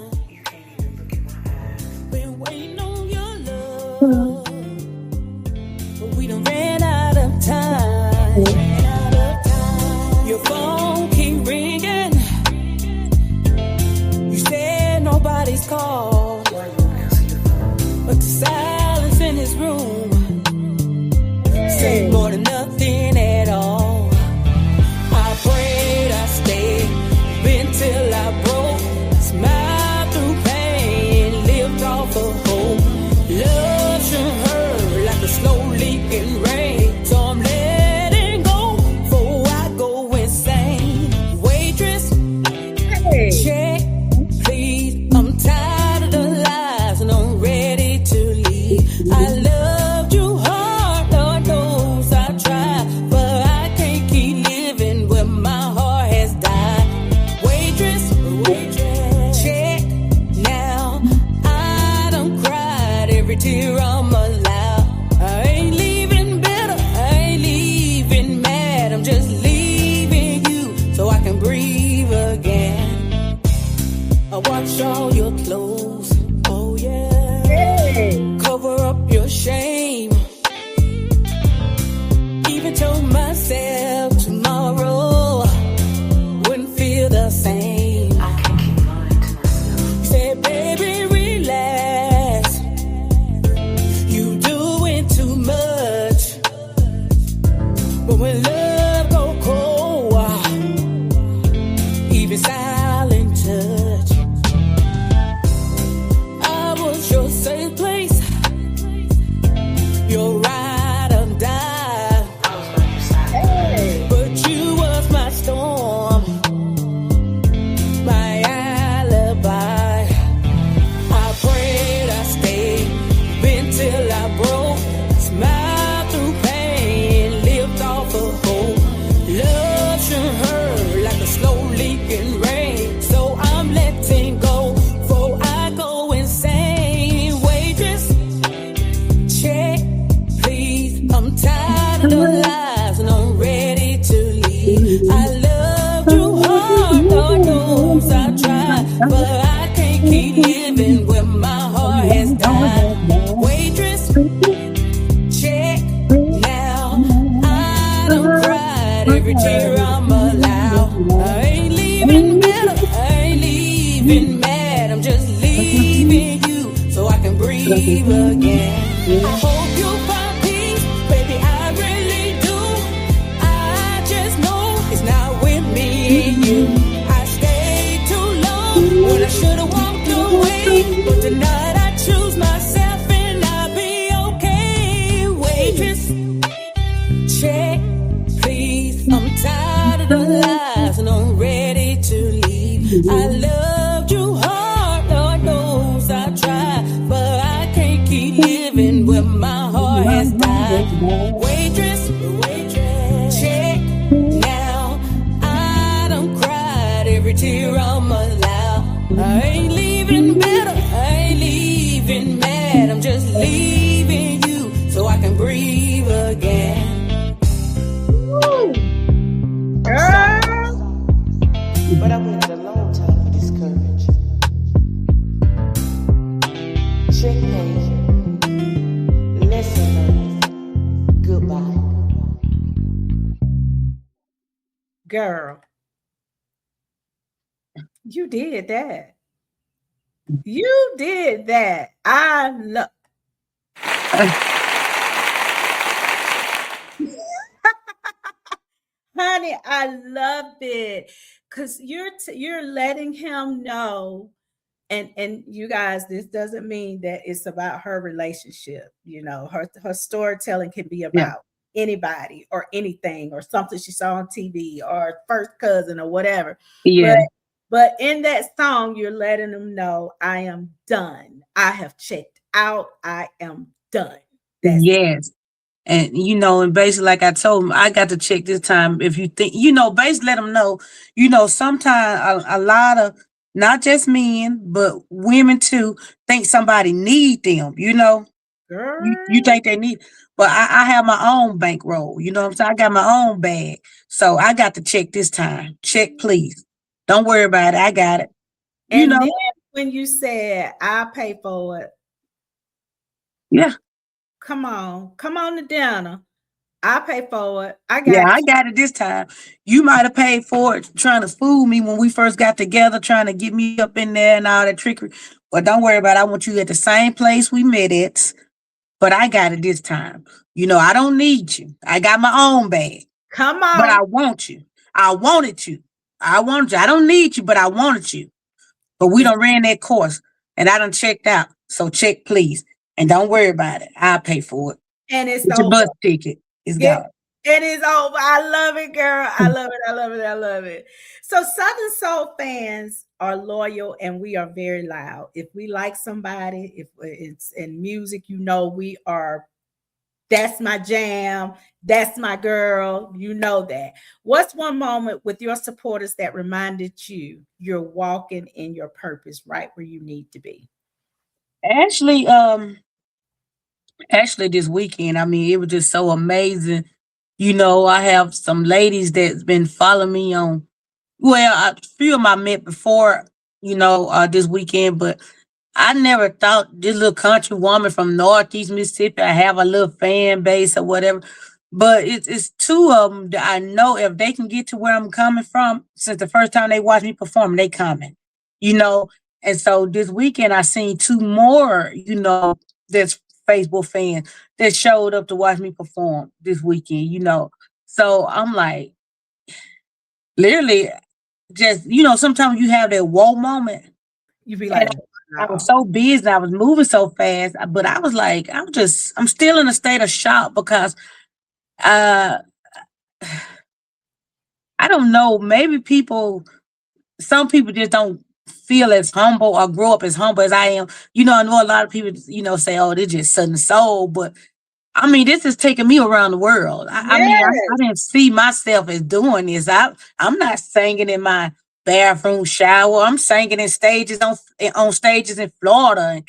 [SPEAKER 1] Been waiting on your love. But we done ran out of time. Ran out of time. Your phone keep ringing. You said nobody's called. But the silence in his room said more than nothing at all. I prayed I stayed, been till I broke, smiled through pain, lived off of hope. Love should hurt like a slow leaking rain, so I'm letting go before I go insane. Waitress, check, please. I'm tired of the lies and I'm ready to leave. I loved you hard, Lord knows I tried, but I can't keep living where my heart has died. Waitress, check now. I done cried every tear I'm allowed. I ain't leaving bitter, I ain't leaving mad. I'm just leaving you so I can breathe again. I wash all your clothes, oh yeah. Cover up your shame. Even told myself tomorrow wouldn't feel the same. I can't keep lying to myself. Said, baby, relax. You doing too much. But when love go cold, even silent touch. I was your safe place. Your ride or die. But you was my storm, my alibi. I prayed I stayed, been till I broke, smiled through pain, lived off of hope. Love should hurt like a slow leaking rain, so I'm letting go before I go insane. Waitress, check, please. I'm tired of the lies and I'm ready to leave. I loved you hard, Lord knows I tried, but I can't keep living where my heart has died. Waitress, check now. I done cried every tear I'm allowed. I ain't leaving bitter, I ain't leaving mad. I'm just leaving you so I can breathe again. I hope you find peace, baby, I really do. I just know it's not with me and you. I stayed too long when I should've walked away, but tonight I choose myself and I'll be okay. Waitress, check, please. I'm tired of the lies and I'm ready to leave. I loved you hard, Lord knows I tried, but I can't keep living where my heart has died. Waitress, check now. I done cried every tear I'm allowed. I ain't leaving bitter, I ain't leaving mad. I'm just leaving you so I can breathe again.
[SPEAKER 2] Girl.
[SPEAKER 4] But I waited a long time for this courage. Check paid. Lesson learned. Goodbye.
[SPEAKER 2] Girl. You did that. You did that. I love. Honey, I love it because you're letting him know and you guys, this doesn't mean that it's about her relationship. Her storytelling can be
[SPEAKER 3] Yeah.
[SPEAKER 2] about anybody or anything or something she saw on TV or first cousin or whatever. But
[SPEAKER 3] Yeah.
[SPEAKER 2] in that song, you're letting them know, I am done. I have checked out. I am done. That's
[SPEAKER 3] Yes. And and basically, like I told him, I got to check this time. If you think, basically let them know, sometimes a lot of not just men, but women too, think somebody need them. You
[SPEAKER 2] girl.
[SPEAKER 3] think they need, but I have my own bankroll. You know what I'm saying? I got my own bag, so I got to check this time. Check, please. Don't worry about it. I got it. You
[SPEAKER 2] And
[SPEAKER 3] know?
[SPEAKER 2] then when you said I'll pay for it,
[SPEAKER 3] Yeah.
[SPEAKER 2] come on to dinner. I pay for it. I
[SPEAKER 3] Yeah,
[SPEAKER 2] got
[SPEAKER 3] I got it this time. You might have paid for it trying to fool me when we first got together, trying to get me up in there and all that trickery. But don't worry about it. I want you at the same place we met at, but I got it this time. I don't need you. I got my own bag,
[SPEAKER 2] come
[SPEAKER 3] but
[SPEAKER 2] on.
[SPEAKER 3] I want you. I wanted you. I wanted you. I don't need you, but I wanted you. But we
[SPEAKER 2] It's,
[SPEAKER 3] done ran that course and I done checked out. So check, please. And don't worry about it. I'll pay for it.
[SPEAKER 2] and it's
[SPEAKER 3] Get your
[SPEAKER 2] over.
[SPEAKER 3] bus ticket. It's
[SPEAKER 2] Get
[SPEAKER 3] gone.
[SPEAKER 2] It is over. I love it, girl. I love it. I love it. I love it. So Southern Soul fans are loyal and we are very loud. If we like somebody, if it's in music, we are, that's my jam. That's my girl. You know that. What's one moment with your supporters that reminded you you're walking in your purpose right where you need to be?
[SPEAKER 3] Actually, this weekend, I mean, it was just so amazing. I have some ladies that's been following me on. Well, a few of them I met before, this weekend, but I never thought this little country woman from Northeast Mississippi I have a little fan base or whatever. But it's two of them that I know if they can get to where I'm coming from, since the first time they watched me perform, they coming, you know. And so this weekend I seen two more, that's Facebook fans that showed up to watch me perform this weekend. So I'm like, literally, just sometimes you have that whoa moment,
[SPEAKER 2] You be
[SPEAKER 3] and
[SPEAKER 2] like,
[SPEAKER 3] I was
[SPEAKER 2] wow.
[SPEAKER 3] so busy, I was moving so fast, but I was like, I'm still in a state of shock because uh I don't know, maybe some people just don't feel as humble or grow up as humble as I am. I know a lot of people, say, oh, they're just Southern Soul, but I mean, this is taking me around the world. I mean, I
[SPEAKER 2] Yes.
[SPEAKER 3] didn't see myself as doing this. I'm not singing in my bathroom shower. I'm singing in stages on stages in Florida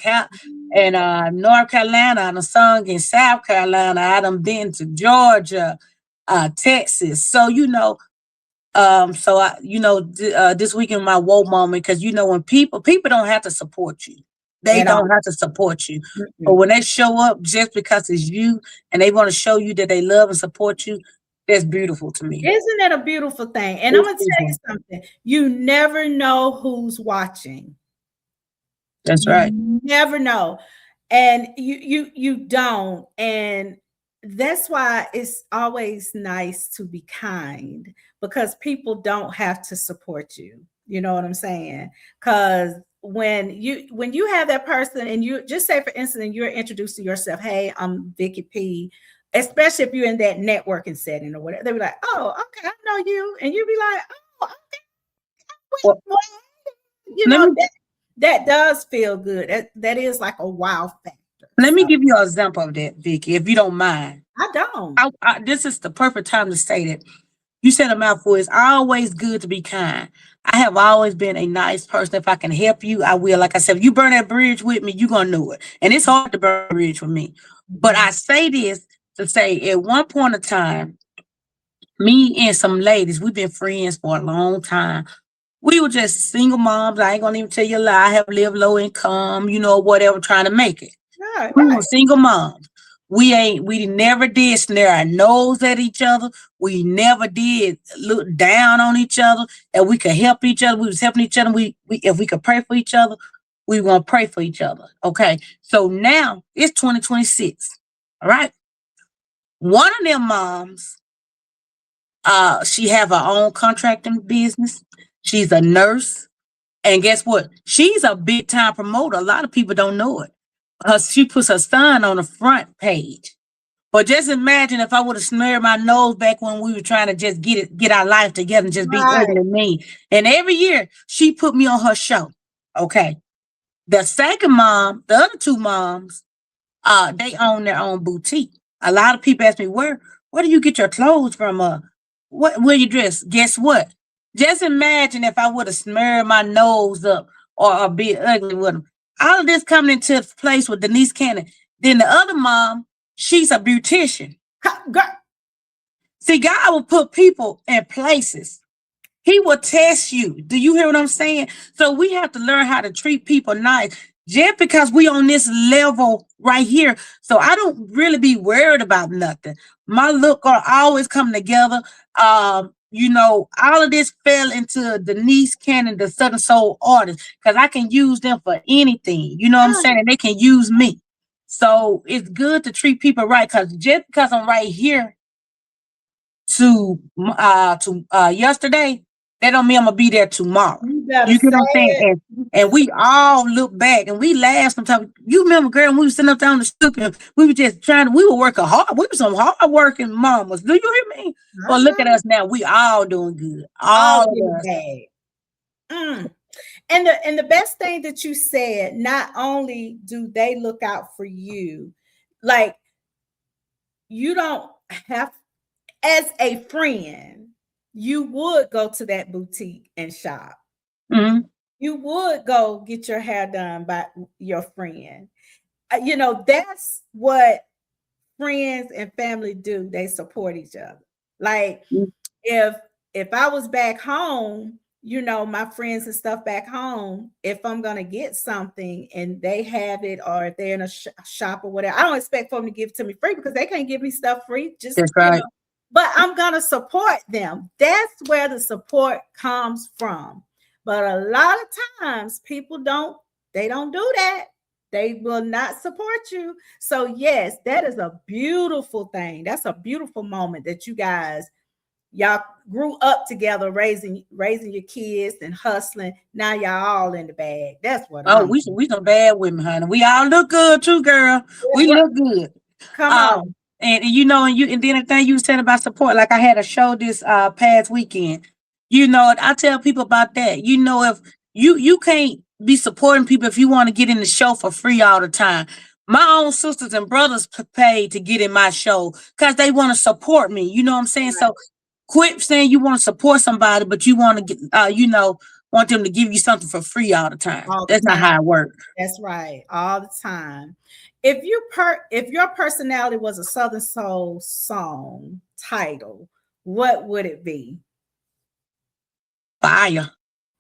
[SPEAKER 3] and North Carolina. I done sung in South Carolina. I done been to Georgia, Texas. So this weekend my woe moment, because when people don't have to support you, they
[SPEAKER 2] And
[SPEAKER 3] don't have to support you, but
[SPEAKER 2] mm-mm.
[SPEAKER 3] when they show up just because it's you and they want to show you that they love and support you, that's beautiful to me.
[SPEAKER 2] Isn't that a beautiful thing? And I'm
[SPEAKER 3] It's
[SPEAKER 2] gonna tell you
[SPEAKER 3] beautiful.
[SPEAKER 2] something. You never know who's watching.
[SPEAKER 3] That's right.
[SPEAKER 2] You never know. And you don't. And that's why it's always nice to be kind, because people don't have to support you. You know what I'm saying? Because when you have that person and you just say, for instance, and you're introducing yourself, hey, I'm Vicky P, especially if you're in that networking setting or whatever, they'll be like, oh, okay, I know you. And you'll be like, oh,
[SPEAKER 3] Well,
[SPEAKER 2] well, you
[SPEAKER 3] let
[SPEAKER 2] know,
[SPEAKER 3] me
[SPEAKER 2] that does feel good. That is like a wow factor.
[SPEAKER 3] let me
[SPEAKER 2] So
[SPEAKER 3] give you an example of that, Vicky, if you don't mind.
[SPEAKER 2] I don't.
[SPEAKER 3] This is the perfect time to say that. You said a mouthful. It's always good to be kind. I have always been a nice person. If I can help you, I will. Like I said, if you burn that bridge with me, you're going to know it. And it's hard to burn a bridge with me. But
[SPEAKER 2] Mhm.
[SPEAKER 3] I say this to say, at one point in time, me and some ladies, we've been friends for a long time. We were just single moms. I ain't going to even tell you a lie. I have lived low income, whatever, trying to make it.
[SPEAKER 2] Right,
[SPEAKER 3] We were
[SPEAKER 2] right.
[SPEAKER 3] single moms. We never did snare our nose at each other. We never did look down on each other. And we could help each other. We was helping each other. We if we could pray for each other, we were gonna pray for each other. Okay. So now it's 2026. All right. One of them moms, she have her own contracting business. She's a nurse. And guess what? She's a big time promoter. A lot of people don't know it. She puts her son on the front page. But just imagine if I would have smeared my nose back when we were trying to just get our life together and just be
[SPEAKER 2] Right.
[SPEAKER 3] ugly and mean. And every year she put me on her show. Okay. The second mom, the other two moms, they own their own boutique. A lot of people ask me, where do you get your clothes from? Where you dress? Guess what? Just imagine if I would have smeared my nose up or be ugly with them. All of this coming into place with Denise Cannon. Then the other mom, she's a beautician. See, God will put people in places. He will test you. Do you hear what I'm saying? So we have to learn how to treat people nice. Just because we on this level right here, so I don't really be worried about nothing. My look are always come together. All of this fell into Denise Cannon, the Southern Soul artist, because I can use them for anything. You know what I'm saying? And they can use me. So it's good to treat people right, because just because I'm right here to yesterday, that don't mean I'm gonna be there tomorrow.
[SPEAKER 2] You better
[SPEAKER 3] You get what I'm
[SPEAKER 2] say
[SPEAKER 3] saying? And we all look back and we laugh sometimes. You remember, girl, when we were sitting up there on the stoop and we were just we were working hard. We were some hard working mamas. Do you hear me? Well, look at us now. We all doing good. All of us.
[SPEAKER 2] And the best thing that you said, not only do they look out for you, like you don't have, as a friend, you would go to that boutique and shop.
[SPEAKER 3] Mm-hmm.
[SPEAKER 2] You would go get your hair done by your friend. That's what friends and family do. They support each other. Like if I was back home, my friends and stuff back home, if I'm going to get something and they have it, or if they're in a shop or whatever, I don't expect for them to give it to me free, because they can't give me stuff free. Just,
[SPEAKER 3] that's right.
[SPEAKER 2] But I'm going to support them. That's where the support comes from. But a lot of times people don't do that. They will not support you. So yes, that is a beautiful thing. That's a beautiful moment that y'all grew up together, raising your kids and hustling. Now y'all all in the bag. That's what.
[SPEAKER 3] We some bad women, honey. We all look good too, girl. We look good.
[SPEAKER 2] Come on.
[SPEAKER 3] And and then the thing you said about support, like I had a show this past weekend. I tell people about that. If you can't be supporting people if you want to get in the show for free all the time. My own sisters and brothers paid to get in my show because they want to support me. You know what I'm saying? Right. So quit saying you want to support somebody, but you want to get, want them to give you something for free all the time. That's not how it works.
[SPEAKER 2] That's right. All the time. If your personality was a Southern Soul song title, what would it be?
[SPEAKER 3] Fire.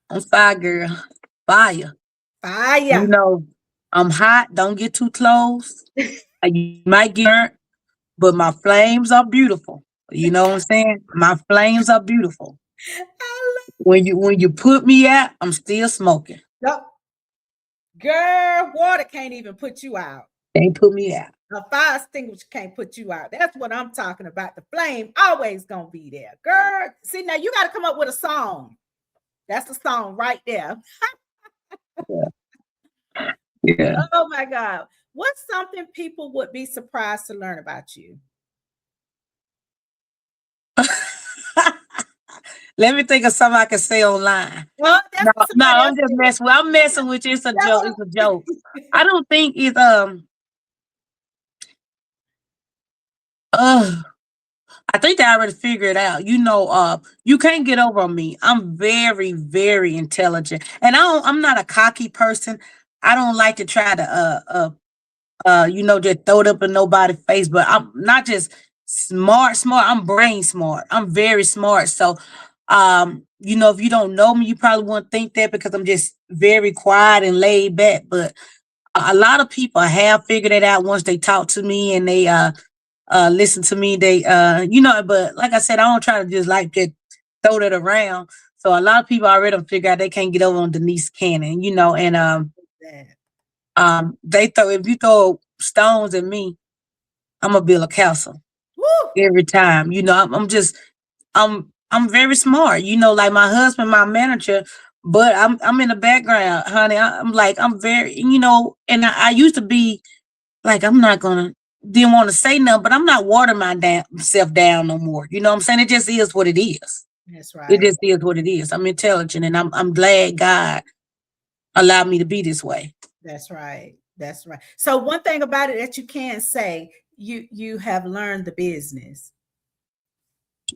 [SPEAKER 3] I'm fire, girl. Fire.
[SPEAKER 2] Fire.
[SPEAKER 3] I'm hot. Don't get too close. You might get burnt, but my flames are beautiful. You know what I'm saying? My flames are beautiful. When you put me out, I'm still smoking.
[SPEAKER 2] Nope. Girl, water can't even put you out.
[SPEAKER 3] Can't put me out.
[SPEAKER 2] A fire extinguisher can't put you out. That's what I'm talking about. The flame always gonna be there. Girl, see, now you got to come up with a song. That's the song right there.
[SPEAKER 3] Yeah.
[SPEAKER 2] Oh my God. What's something people would be surprised to learn about you?
[SPEAKER 3] Let me think of something I can say online.
[SPEAKER 2] Well,
[SPEAKER 3] no, I'm just messing with. I'm messing with you. It's a joke. It's a joke. I don't think it's I think I already figured it out. You can't get over on me. I'm very, very intelligent, and I'm not a cocky person. I don't like to try to just throw it up in nobody's face. But I'm not just smart. I'm brain smart. I'm very smart. So, if you don't know me, you probably wouldn't think that because I'm just very quiet and laid back. But a lot of people have figured it out once they talk to me and they listen to me. They but like I said, I don't try to just throw that around. So a lot of people already figure out they can't get over on Denise Cannon, and if you throw stones at me, I'm gonna build a castle. Woo! Every time. I'm very smart. Like my husband, my manager, but I'm in the background, honey. I'm like, I'm very, and I used to be like, I'm not gonna, didn't want to say nothing, but I'm not watering my self down no more. You know what I'm saying? It just is what it is.
[SPEAKER 2] That's
[SPEAKER 3] It
[SPEAKER 2] right.
[SPEAKER 3] just is what it is. I'm intelligent, and I'm glad God allowed me to be this way.
[SPEAKER 2] That's right. That's right. So one thing about it that you can say, you have learned the business.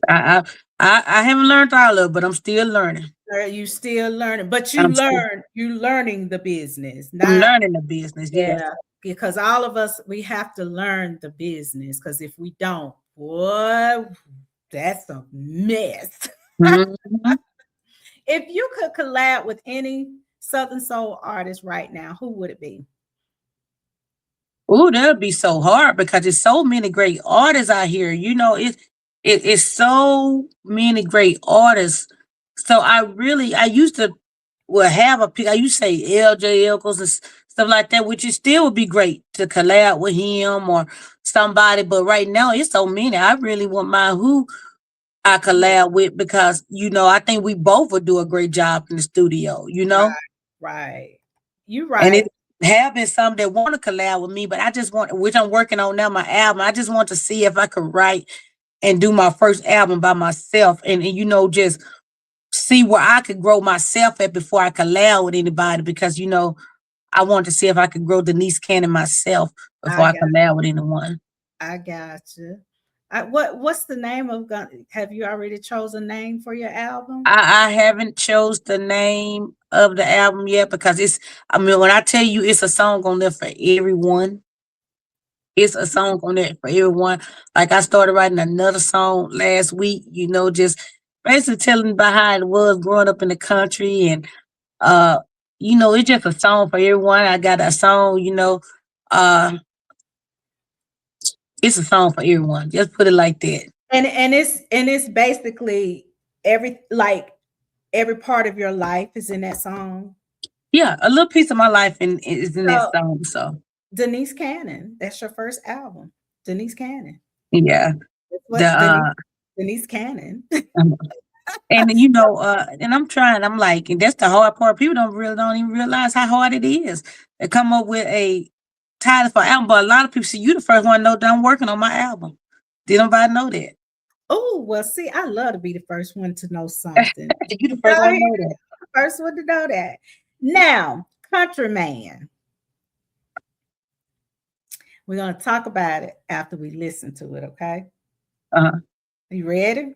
[SPEAKER 3] I I haven't learned all of it, but I'm still learning.
[SPEAKER 2] You still learning, but
[SPEAKER 3] I'm still
[SPEAKER 2] you learning the business,
[SPEAKER 3] I'm
[SPEAKER 2] not
[SPEAKER 3] learning the business. Yes.
[SPEAKER 2] yeah. Because all of us, we have to learn the business. Because if we don't, boy, that's a mess.
[SPEAKER 3] Mhm.
[SPEAKER 2] If you could collab with any Southern Soul artist right now, who would it be?
[SPEAKER 3] Oh, that'll be so hard because there's so many great artists out here. It's so many great artists. So I used to have a pick. I used to say LJ Elkins and stuff like that, which it still would be great to collab with him or somebody. But right now, it's so many. I really want my who I collab with because I think we both would do a great job in the studio.
[SPEAKER 2] Right, right. You
[SPEAKER 3] And
[SPEAKER 2] right.
[SPEAKER 3] it have been some that want to collab with me, but I just want, which I'm working on now, my album. I just want to see if I could write and do my first album by myself and just see where I could grow myself at before I collab with anybody because I want to see if I could grow Denise Cannon myself before
[SPEAKER 2] I
[SPEAKER 3] I
[SPEAKER 2] got
[SPEAKER 3] collab with anyone.
[SPEAKER 2] I got you. What's the name of have you already chosen a name for your album?
[SPEAKER 3] I haven't chose the name of the album yet because when I tell you it's a song on there for everyone. It's a song on there for everyone. Like I started writing another song last week, just basically telling about how it was growing up in the country and uh, it's just a song for everyone. I got a song, uh it's a song for everyone. Just put it like that.
[SPEAKER 2] And it's basically every part of your life is in that song.
[SPEAKER 3] Yeah, a little piece of my life is in that
[SPEAKER 2] So
[SPEAKER 3] song. So
[SPEAKER 2] Denise Cannon, that's your first album. Denise Cannon.
[SPEAKER 3] yeah.
[SPEAKER 2] That's
[SPEAKER 3] The
[SPEAKER 2] what Denise Cannon.
[SPEAKER 3] um, and I'm trying, I'm like, and that's the hard part. People don't even realize how hard it is to come up with a title for album. But a lot of people see you the first one to know that I'm working on my album. Did nobody know that?
[SPEAKER 2] Oh, well, see, I love to be the first one to know something.
[SPEAKER 3] You the first one to know that.
[SPEAKER 2] First one to know that. Now, Countryman. We're going to talk about it after we listen to it, okay?
[SPEAKER 3] Uh-huh.
[SPEAKER 2] You ready?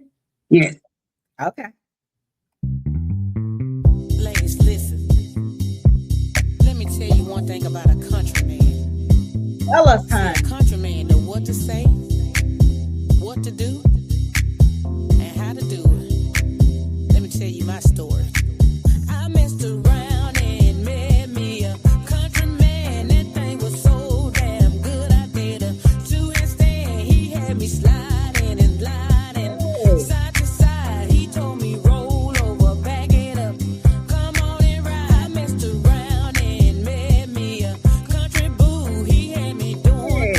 [SPEAKER 3] Yes.
[SPEAKER 2] Okay.
[SPEAKER 1] Ladies, listen. Let me tell you one thing about a countryman.
[SPEAKER 2] Tell us,
[SPEAKER 1] A
[SPEAKER 2] honey.
[SPEAKER 1] countryman know what to say, what to do, and how to do it. Let me tell you my story. I messed around and met me a countryman. That thing was so damn good. I did a two-handstand. He had me sliding and gliding side to side. He told me roll over, back it up, come on and ride. I messed around and met me a country boo. He had me doing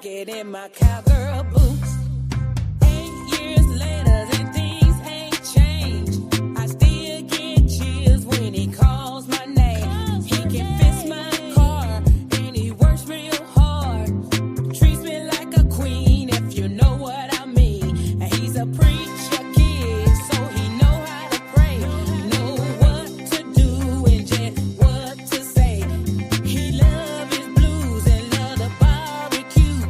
[SPEAKER 1] naked in my cowgirl boots. 8 years later, and things ain't changed. I still get chills when he calls my name. He can fix my car, and he works real hard. Treats me like a queen, if you know what I mean. And he's a preacher kid, so he know how to pray, know what to do and just what to say. He love his blues and love the barbecue.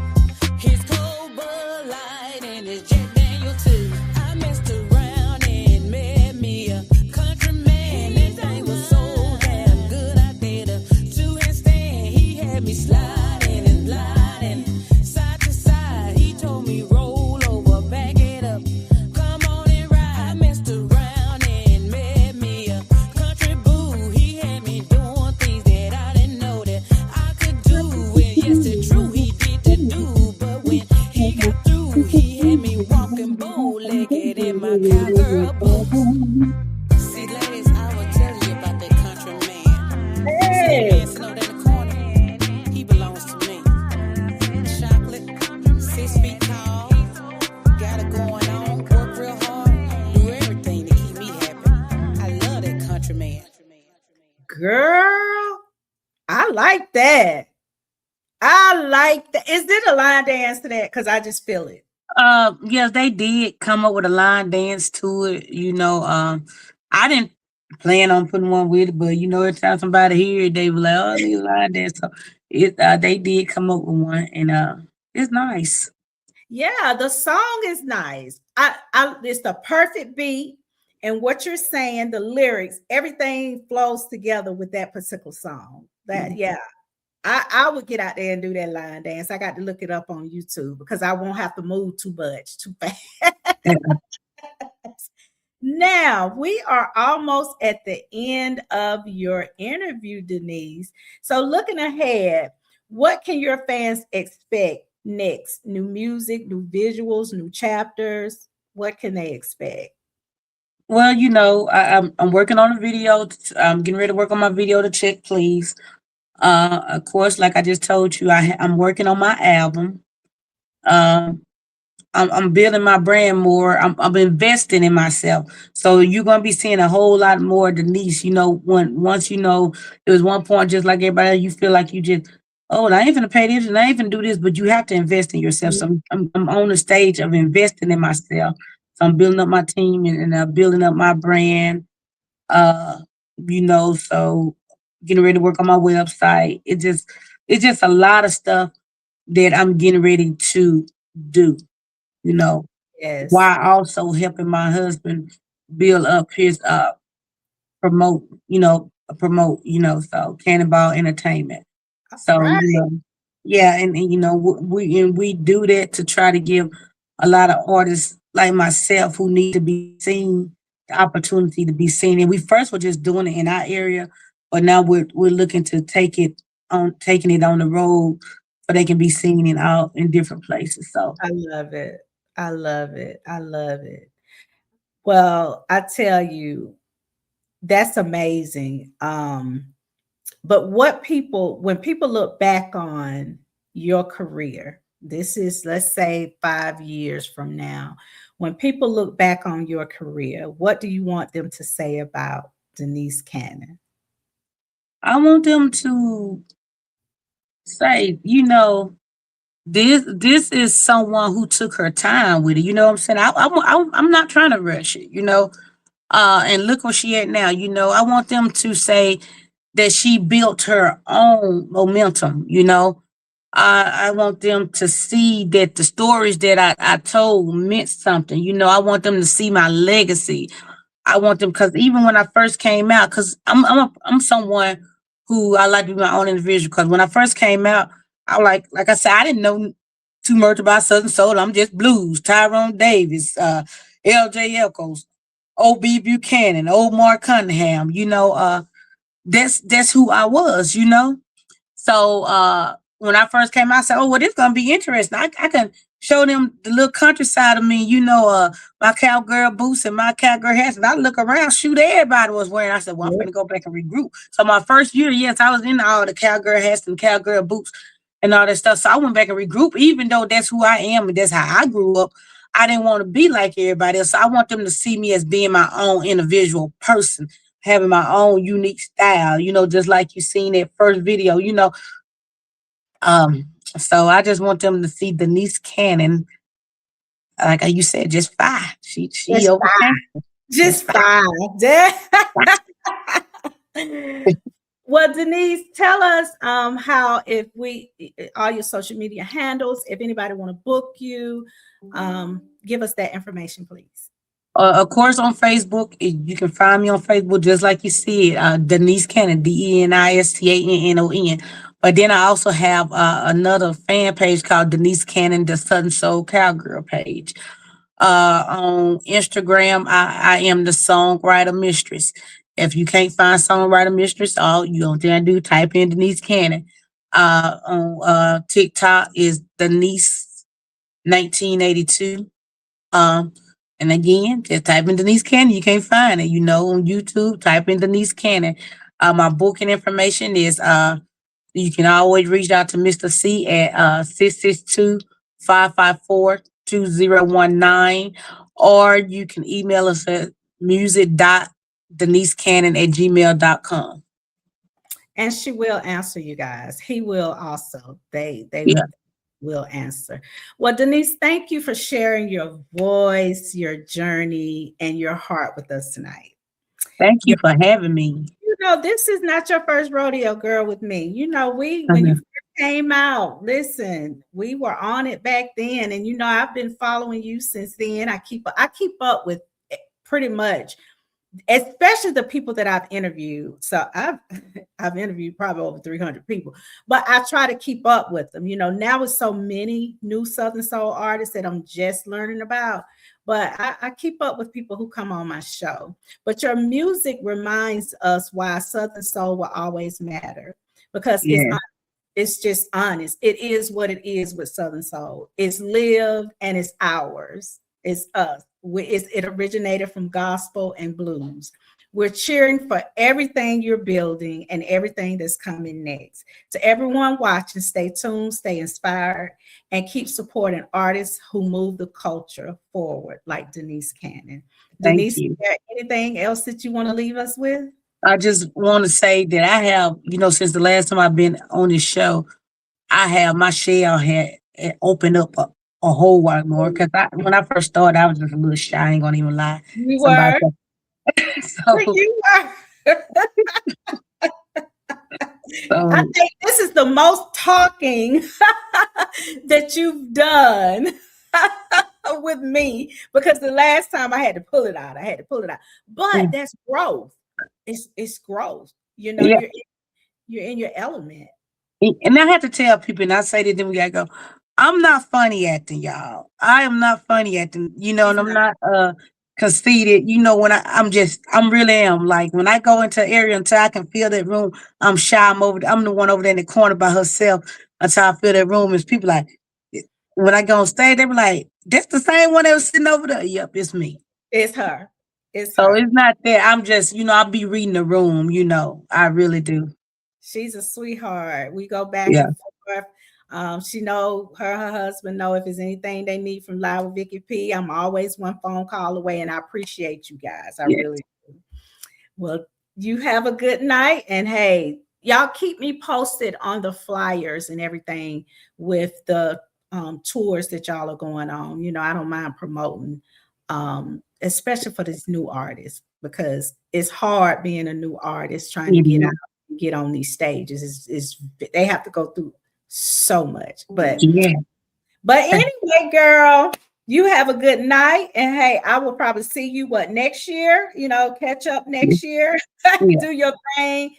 [SPEAKER 1] His cold Bud Light and his Jack Daniel too. I messed around and met me a countryman. That thing was so damn good. I did a two-handstand. He had me sliding and gliding side to side. He told me roll over, back it up, come on and ride. I messed around and met me a country boo. He had me doing things that I didn't know that I could do. And yes, it's true, he did the do. But when he got through, he had me walking bow-legged in my cowgirl boots. See, ladies, I will tell you about that country man. See that man sitting over there in the corner? He belongs to me. Chocolate, 6 feet tall, got it going on, work real hard, do everything to keep me happy. I love that country man.
[SPEAKER 2] Girl, I like that. I like that. Is there a line dance to that? Because I just feel it.
[SPEAKER 3] Yes, they did come up with a line dance to it. I didn't plan on putting one with it, but every time somebody hear it, they be like, "Oh, they line dance." So they did come up with one, and it's nice.
[SPEAKER 2] Yeah, the song is nice. It's the perfect beat. And what you're saying, the lyrics, everything flows together with that particular song. That, yeah, I would get out there and do that line dance. I got to look it up on YouTube because I won't have to move too much, too fast.
[SPEAKER 3] Yeah.
[SPEAKER 2] Now, we are almost at the end of your interview, Denise. So, looking ahead, what can your fans expect next? New music, new visuals, new chapters? What can they expect?
[SPEAKER 3] Well, I'm working on a video. I'm getting ready to work on my video to check, please. Of course, like I just told you, I'm working on my album. Um, I'm building my brand more. I'm investing in myself. So you're gonna be seeing a whole lot more Denise. Once it was one point just like everybody else, you feel like you just, oh, I ain't gonna pay this and I ain't gonna do this, but you have to invest in yourself. So I'm on the stage of investing in myself. So I'm building up my team and building up my brand. Uh, so getting ready to work on my website. It's just a lot of stuff that I'm getting ready to do you know,
[SPEAKER 2] Yes.
[SPEAKER 3] while also helping my husband build up his promote, so Cannonball Entertainment.
[SPEAKER 2] All
[SPEAKER 3] So,
[SPEAKER 2] right.
[SPEAKER 3] yeah, and we do that to try to give a lot of artists like myself who need to be seen the opportunity to be seen. And we first were just doing it in our area, but now we're looking to taking it on the road so they can be seen in different places. So
[SPEAKER 2] I love it. I love it. I love it. Well, I tell you, that's amazing. But when people look back on your career, this is, let's say, 5 years from now, when people look back on your career, what do you want them to say about Denise Cannon?
[SPEAKER 3] I want them to say, this is someone who took her time with it. You know what I'm saying? I'm not trying to rush it. And look where she at now. I want them to say that she built her own momentum. I want them to see that the stories that I told meant something. I want them to see my legacy. I want them because even when I first came out, because I'm someone who I like to be my own individual. Because when I first came out, I like I said, I didn't know too much about Southern Soul. I'm just blues, Tyrone Davis, L.J. Echoes, O.B. Buchanan, Old Mark Cunningham. That's who I was. So when I first came out, I said, "Oh, well, this gonna be interesting. I can show them the little countryside of me. My cowgirl boots and my cowgirl hats." And I look around, shoot, everybody was wearing. I said, "Well, I'm gonna go back and regroup." So my first year, yes, I was in all the cowgirl hats and cowgirl boots. and all that stuff. So I went back and regrouped, even though that's who I am and that's how I grew up. I didn't want to be like everybody else. So I want them to see me as being my own individual person, having my own unique style, just like you seen that first video. So I just want them to see Denise Cannon, like you said, just fine. She
[SPEAKER 2] Just five.
[SPEAKER 3] overcame. Just
[SPEAKER 2] Just
[SPEAKER 3] fine.
[SPEAKER 2] five. Well, Denise, tell us how if we all your social media handles, if anybody want to book you, give us that information, please.
[SPEAKER 3] Of course, on Facebook, you can find me on Facebook, just like you see it, Denise Cannon, DenisCannon. But then I also have another fan page called Denise Cannon, the Southern Soul Cowgirl page. On Instagram, I am the songwriter mistress. If you can't find songwriter mistress, all you don't dare do, type in Denise Cannon. On TikTok is Denise 1982. Um, and again, just type in Denise Cannon. You can't find it. On YouTube, type in Denise Cannon. My booking information is you can always reach out to Mr. C at 662-554-2019, or you can email us at music.denisecannon@gmail.com.
[SPEAKER 2] And she will answer you guys. He will also. They
[SPEAKER 3] Yeah.
[SPEAKER 2] will answer. Well, Denise, thank you for sharing your voice, your journey, and your heart with us tonight.
[SPEAKER 3] Thank you for having me.
[SPEAKER 2] This is not your first rodeo, girl, with me. When you
[SPEAKER 3] Mhm.
[SPEAKER 2] first came out, listen, we were on it back then, and I've been following you since then. I keep up with pretty much, especially the people that I've interviewed. So I've interviewed probably over 300 people, but I try to keep up with them. Now with so many new Southern Soul artists that I'm just learning about, but I keep up with people who come on my show. But your music reminds us why Southern Soul will always matter, because
[SPEAKER 3] Yeah.
[SPEAKER 2] it's just honest. It is what it is with Southern Soul. It's lived and it's ours. It's us. It originated from gospel and blues. We're cheering for everything you're building and everything that's coming next. To everyone watching, stay tuned, stay inspired, and keep supporting artists who move the culture forward, like Denise Cannon.
[SPEAKER 3] Thank
[SPEAKER 2] Denise, is
[SPEAKER 3] you.
[SPEAKER 2] there anything else that you want to leave us with?
[SPEAKER 3] I just want to say that I have, since the last time I've been on this show, I have my shell had opened up a whole lot more. Because when I first started, I was just a little shy. I ain't gonna even lie.
[SPEAKER 2] You
[SPEAKER 3] Somebody,
[SPEAKER 2] were.
[SPEAKER 3] so
[SPEAKER 2] You were. I
[SPEAKER 3] so
[SPEAKER 2] think this is the most talking that you've done with me, because the last time I had to pull it out. But that's growth. It's growth.
[SPEAKER 3] yeah.
[SPEAKER 2] You're in your element.
[SPEAKER 3] And I have to tell people, and I say to them, we gotta go. I'm not funny acting, y'all. I am not funny acting,
[SPEAKER 2] She's
[SPEAKER 3] and I'm
[SPEAKER 2] not.
[SPEAKER 3] not conceited. When I'm really am. Like when I go into an area until I can feel that room, I'm shy. I'm the one over there in the corner by herself until I feel that room. Is people like when I go on stage, they be like, "That's the same one that was sitting over there." Yep, it's me.
[SPEAKER 2] It's her. It's
[SPEAKER 3] So
[SPEAKER 2] her.
[SPEAKER 3] it's not that. I'm just, I'll be reading the room. I really do.
[SPEAKER 2] She's a sweetheart. We go back
[SPEAKER 3] Yeah.
[SPEAKER 2] and forth. She know her husband know if there's anything they need from Live with Vicky P. I'm always one phone call away, and I appreciate you guys. I
[SPEAKER 3] Yeah.
[SPEAKER 2] really do. Well, you have a good night, and hey, y'all keep me posted on the flyers and everything with the tours that y'all are going on. I don't mind promoting, especially for these new artists, because it's hard being a new artist trying to
[SPEAKER 3] It
[SPEAKER 2] get out,
[SPEAKER 3] is.
[SPEAKER 2] get on these stages. They have to go through so much. But
[SPEAKER 3] Yeah.
[SPEAKER 2] anyway, girl, you have a good night. And hey, I will probably see you next year, catch up next year.
[SPEAKER 3] Yeah.
[SPEAKER 2] Do your thing.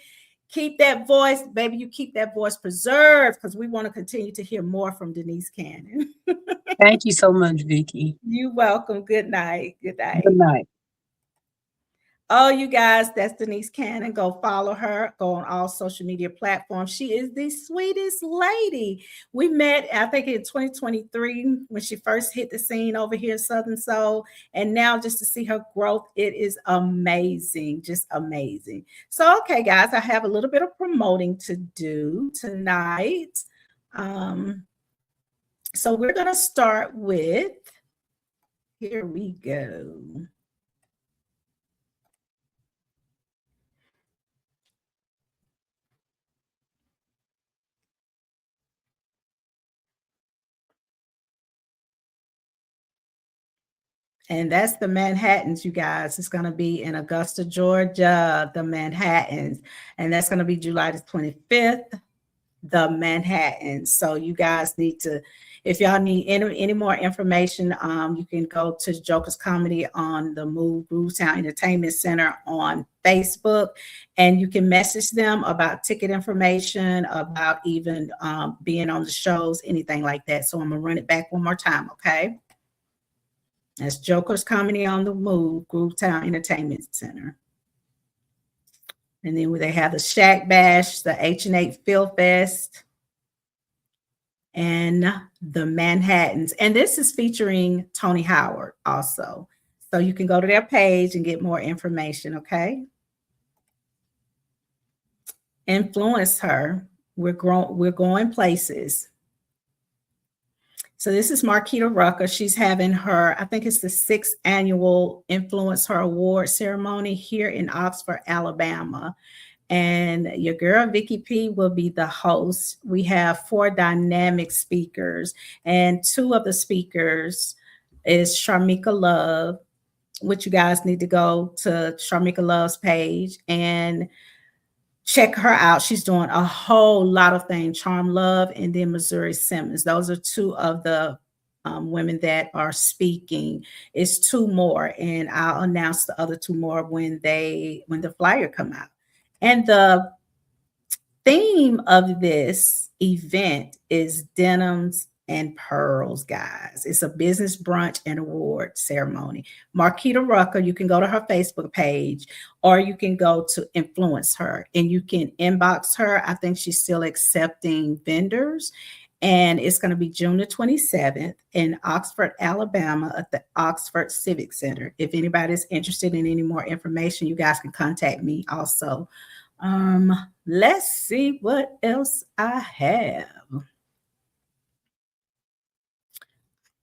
[SPEAKER 2] Keep that voice, baby. You keep that voice preserved, because we want to continue to hear more from Denise Cannon.
[SPEAKER 3] Thank you so much, Vicky.
[SPEAKER 2] You're welcome. Good night. Good night.
[SPEAKER 3] Good night.
[SPEAKER 2] Oh, you guys, that's Denise Cannon. Go follow her. Go on all social media platforms. She is the sweetest lady. We met, I think, in 2023 when she first hit the scene over here in Southern Soul. And now just to see her growth, it is amazing. Just amazing. So, okay, guys, I have a little bit of promoting to do tonight. So we're going to start with, here we go. And that's the Manhattans, you guys. It's going to be in Augusta, Georgia, the Manhattans. And that's going to be July the 25th, the Manhattans. So you guys need to, if y'all need any more information, you can go to Joker's Comedy on the Move Groovetown Entertainment Center on Facebook, and you can message them about ticket information, about even being on the shows, anything like that. So I'm going to run it back one more time, okay? That's Joker's Comedy on the Move, Groovetown Entertainment Center. And then they have the Shack Bash, the H&H Phil Fest, and the Manhattans. And this is featuring Tony Howard also. So you can go to their page and get more information, okay? Influence her. We're going places. So this is Marquita Rucker. She's having her, I think it's the 6th annual Influence Her Award ceremony here in Oxford, Alabama. And your girl, Vicky P, will be the host. We have 4 dynamic speakers, and 2 of the speakers is Sharmika Love, which you guys need to go to Sharmika Love's page and check her out. She's doing a whole lot of things. Charm Love and then Missouri Simmons. Those are 2 of the women that are speaking. It's 2 more, and I'll announce the other 2 more when the flyer come out. And the theme of this event is Denims and Pearls, guys. It's a business brunch and award ceremony. Marquita Rucker, you can go to her Facebook page, or you can go to Influence Her, and you can inbox her. I think she's still accepting vendors. And it's going to be June the 27th in Oxford, Alabama at the Oxford Civic Center. If anybody's interested in any more information, you guys can contact me also. Let's see what else I have. I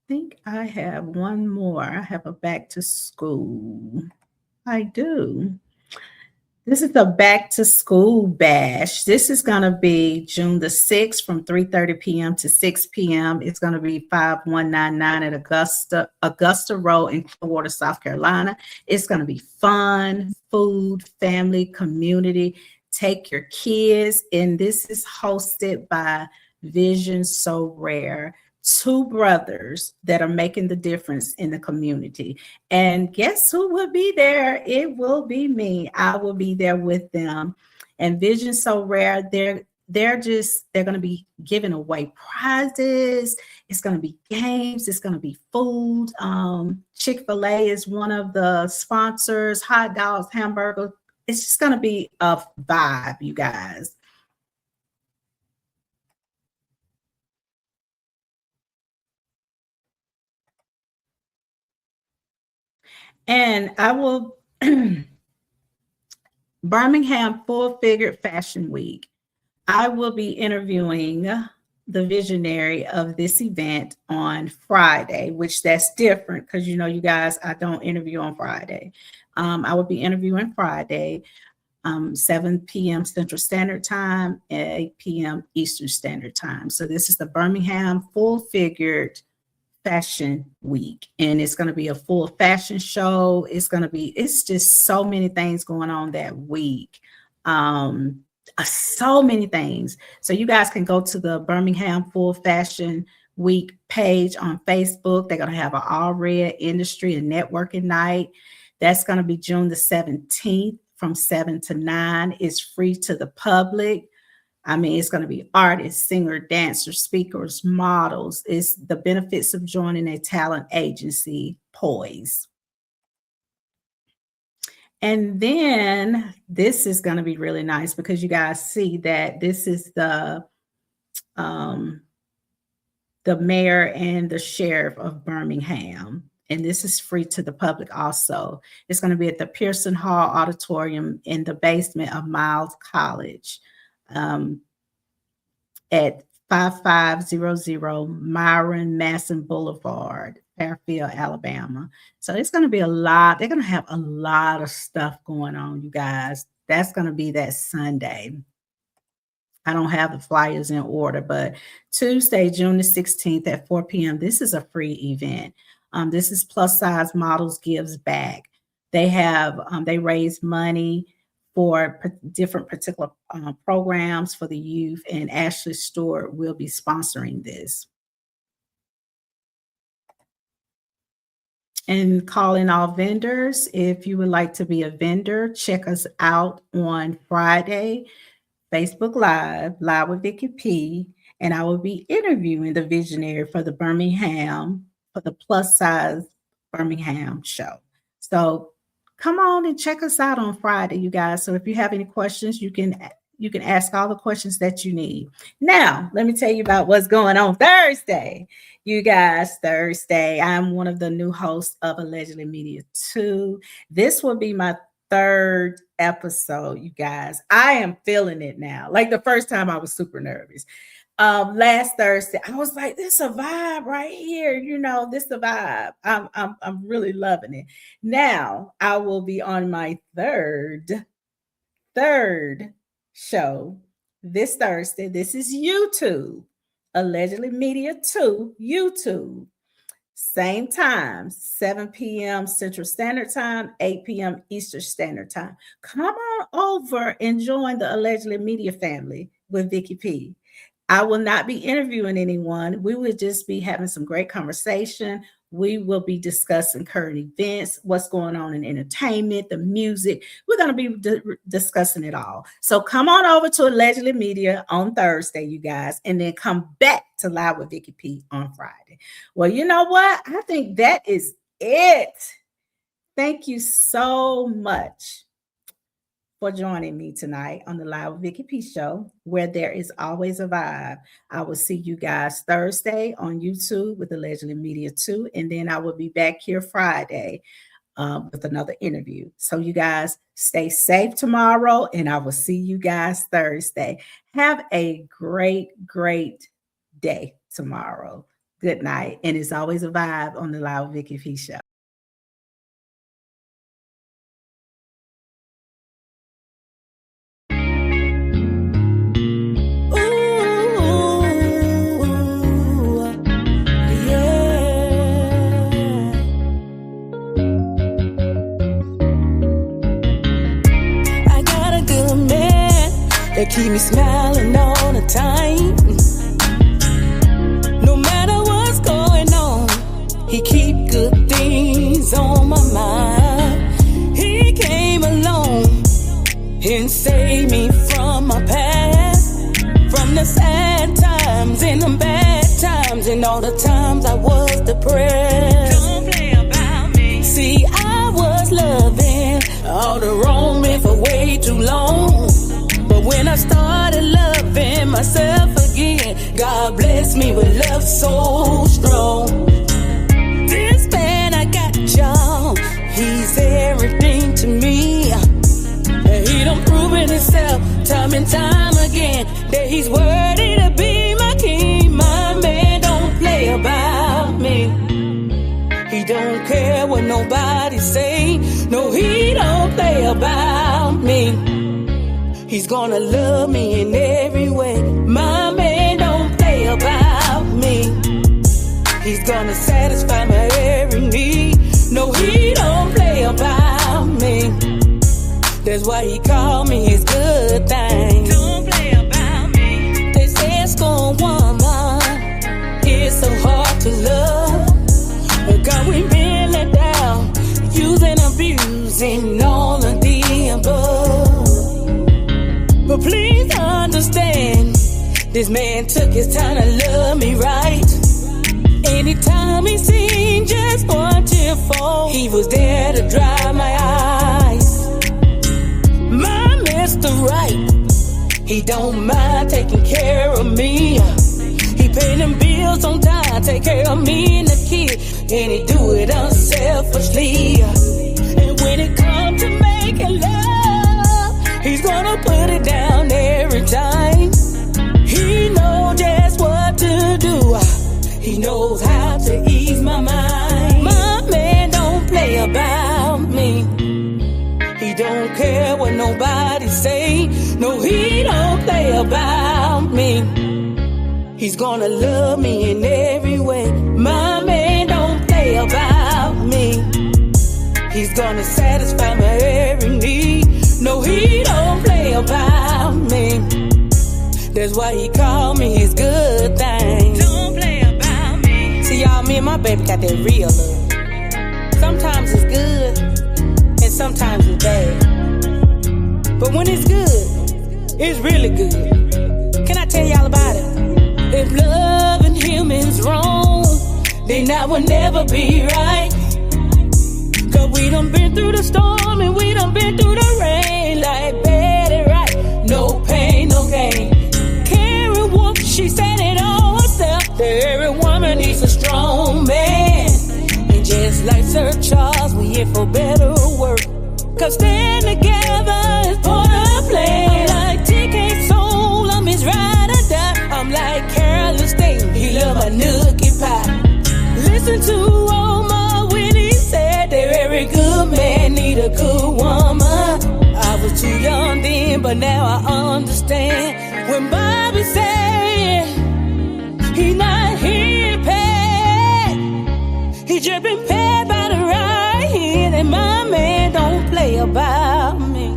[SPEAKER 2] think I have one more. I have a back to school. I do. This is the back to school bash. This is going to be June the 6th from 3:30 p.m. to 6 p.m. It's going to be 5199 at Augusta Road in Clearwater, South Carolina. It's going to be fun, food, family, community. Take your kids. And this is hosted by Vision So Rare. 2 brothers that are making the difference in the community. And guess who will be there? It will be me. I will be there with them. And Vision So Rare, they're going to be giving away prizes. It's going to be games. It's going to be food. Chick-fil-A is one of the sponsors, hot dogs, hamburgers. It's just going to be a vibe, you guys. And I will Birmingham Full Figured Fashion Week. I will be interviewing the visionary of this event on Friday, which that's different because you guys, I don't interview on Friday. I will be interviewing Friday, 7 p.m. Central Standard Time, 8 p.m. Eastern Standard Time. So this is the Birmingham Full Figured Fashion Week, and it's going to be a full fashion show. It's just so many things going on that week. So many things. So you guys can go to the Birmingham Full Fashion Week page on Facebook. They're going to have an all red industry and networking night. That's going to be June the 17th from 7 to 9. It's free to the public. I mean, it's going to be artists, singer, dancers, speakers, models. It's the benefits of joining a talent agency, Poise. And then this is going to be really nice because you guys see that this is the mayor and the sheriff of Birmingham. And this is free to the public also. It's going to be at the Pearson Hall Auditorium in the basement of Miles College. At 5500 Myron Masson Boulevard, Fairfield, Alabama. So it's going to be a lot. They're going to have a lot of stuff going on, you guys. That's going to be that Sunday. I don't have the flyers in order, but Tuesday, June the 16th at 4 p.m., this is a free event. This is Plus Size Models Gives Back. They raise money for different particular programs for the youth, and Ashley Stewart will be sponsoring this. And calling all vendors, if you would like to be a vendor, check us out on Friday, Facebook Live with Vicky P, and I will be interviewing the visionary for the Plus Size Birmingham show. So come on and check us out on Friday, you guys. So if you have any questions, you can ask all the questions that you need. Now, let me tell you about what's going on Thursday. You guys, Thursday, I'm one of the new hosts of Allegedly Media 2. This will be my third episode, you guys. I am feeling it now. Like the first time I was super nervous. Last Thursday, I was like, this is a vibe right here. You know, this is a vibe. I'm really loving it. Now I will be on my third show this Thursday. This is YouTube, Allegedly Media 2, YouTube. Same time, 7 p.m. Central Standard Time, 8 p.m. Eastern Standard Time. Come on over and join the Allegedly Media family with Vicky P. I will not be interviewing anyone. We will just be having some great conversation. We will be discussing current events, what's going on in entertainment, the music. We're going to be discussing it all. So come on over to Allegedly Media on Thursday, you guys, and then come back to Live with Vicky P on Friday. Well, you know what? I think that is it. Thank you so much for joining me tonight on the Live with Vicky P show, where there is always a vibe. I will see you guys Thursday on YouTube with Allegedly Media 2, and then I will be back here Friday with another interview. So you guys stay safe tomorrow, and I will see you guys Thursday. Have a great day tomorrow. Good night, and it's always a vibe on the Live with Vicky P show.
[SPEAKER 1] That keep me smiling all the time. No matter what's going on, he keep good things on my mind. He came along and saved me from my past, from the sad times and the bad times and all the times I was depressed. Don't play about me. See, I was loving all the wrong men for way too long. But when I started loving myself again, God blessed me with love so strong. This man I got, y'all, he's everything to me. He done proven himself time and time again that he's worthy to be my king. My man don't play about me. He don't care what nobody say. No, he don't play about me. He's gonna love me in every way. My man don't play about me. He's gonna satisfy my every need. No, he don't play about me. That's why he called me his good thing. Don't play about me. They say it's gonna woman, it's so hard to love. But God, we been let down, using, abusing all of the above. But please understand, this man took his time to love me right. Anytime he seen just one tear fall, he was there to dry my eyes. My Mr. Right, he don't mind taking care of me. He pay them bills on time, take care of me and the kid, and he do it unselfishly. And when it comes to making love, he's gonna put it down every time. He knows just what about me. He's gonna love me in every way. My man don't play about me. He's gonna satisfy my every need. No, he don't play about me. That's why he called me his good thing. Don't play about me. See, y'all, me and my baby got that real love. Sometimes it's good, and sometimes it's bad. But when it's good, it's really good. Can I tell y'all about it? If loving him is wrong, then that will never be right. Cause we done been through the storm and we done been through the rain. Like Betty right, no pain, no gain. Karen Wolf, she said it all herself. That every woman needs a strong man. And just like Sir Charles, we here for better work. Cause stand together is part of the plan. Like TK Soul, I'm his ride or die. I'm like Carol State, he love my nookie pie. Listen to Omar when he said that every good man need a good woman. I was too young then, but now I understand. When Bobby said he not here paid, he just been paid by the right hand, and my man don't play about me.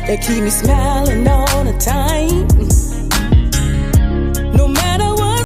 [SPEAKER 1] That keep me smiling all the time.